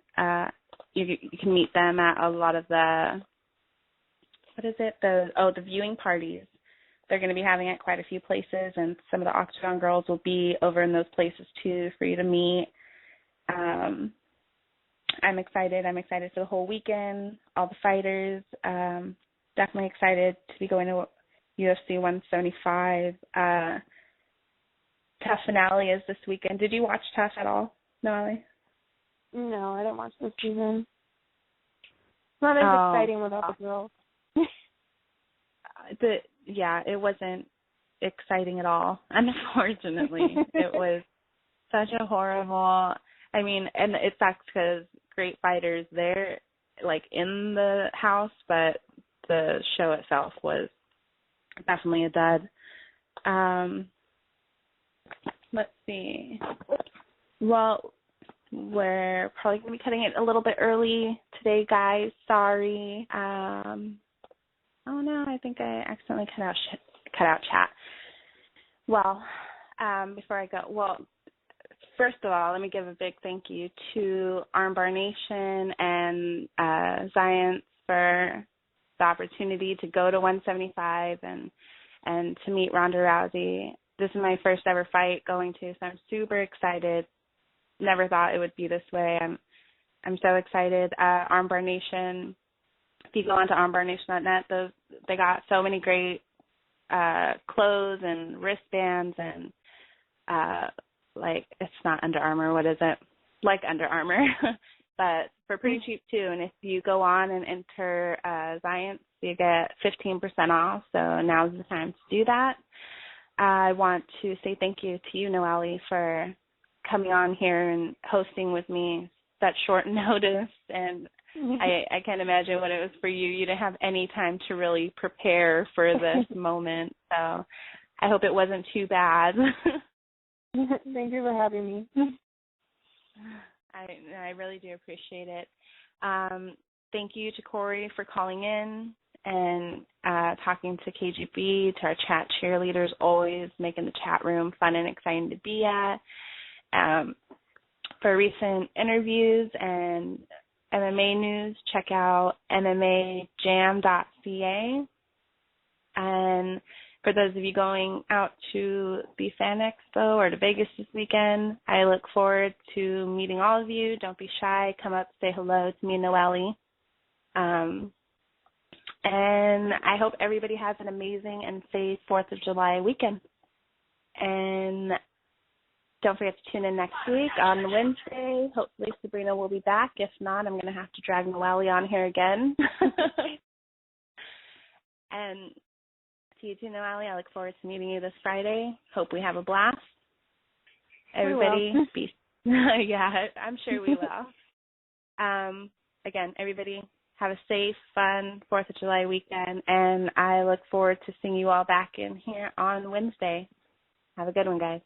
you can meet them at a lot of the, the viewing parties. They're going to be having at quite a few places, and some of the Octagon girls will be over in those places too for you to meet. I'm excited. I'm excited for the whole weekend, all the fighters. Definitely excited to be going to UFC 175. Tough finale is this weekend. Did you watch Tough at all, Noelle? No, I didn't watch this season. It's not as exciting without the girls. It wasn't exciting at all, unfortunately. It was such a horrible, I mean, and it sucks because great fighters there, like, in the house, but the show itself was definitely a dud. Let's see. Well, we're probably going to be cutting it a little bit early today, guys. Sorry. Oh, no, I think I accidentally cut out chat. Well, before I go, first of all, let me give a big thank you to Armbar Nation and Zions for the opportunity to go to 175 and to meet Ronda Rousey. This is my first ever fight going to, so I'm super excited. Never thought it would be this way. I'm so excited. Armbar Nation, if you go onto armbarnation.net, they got so many great clothes and wristbands and like, it's not Under Armour. What is it? Like Under Armour. But for pretty cheap too. And if you go on and enter Zions, you get 15% off. So now's the time to do that. I want to say thank you to you, Noelle, for coming on here and hosting with me such short notice. And I can't imagine what it was for you. You didn't have any time to really prepare for this moment. So I hope it wasn't too bad. Thank you for having me. I really do appreciate it. Thank you to Corey for calling in and talking to KGB, to our chat cheerleaders, always making the chat room fun and exciting to be at. For recent interviews and MMA news, check out MMAJam.ca. And for those of you going out to the Fan Expo or to Vegas this weekend, I look forward to meeting all of you. Don't be shy. Come up, say hello to me and Noelle. And I hope everybody has an amazing and safe 4th of July weekend. And don't forget to tune in next week on Wednesday. Hopefully Sabrina will be back. If not, I'm going to have to drag Noelle on here again. And to you too, Noelle. I look forward to meeting you this Friday. Hope we have a blast. Everybody, be yeah, I'm sure we will. Again, everybody, have a safe, fun 4th of July weekend, and I look forward to seeing you all back in here on Wednesday. Have a good one, guys.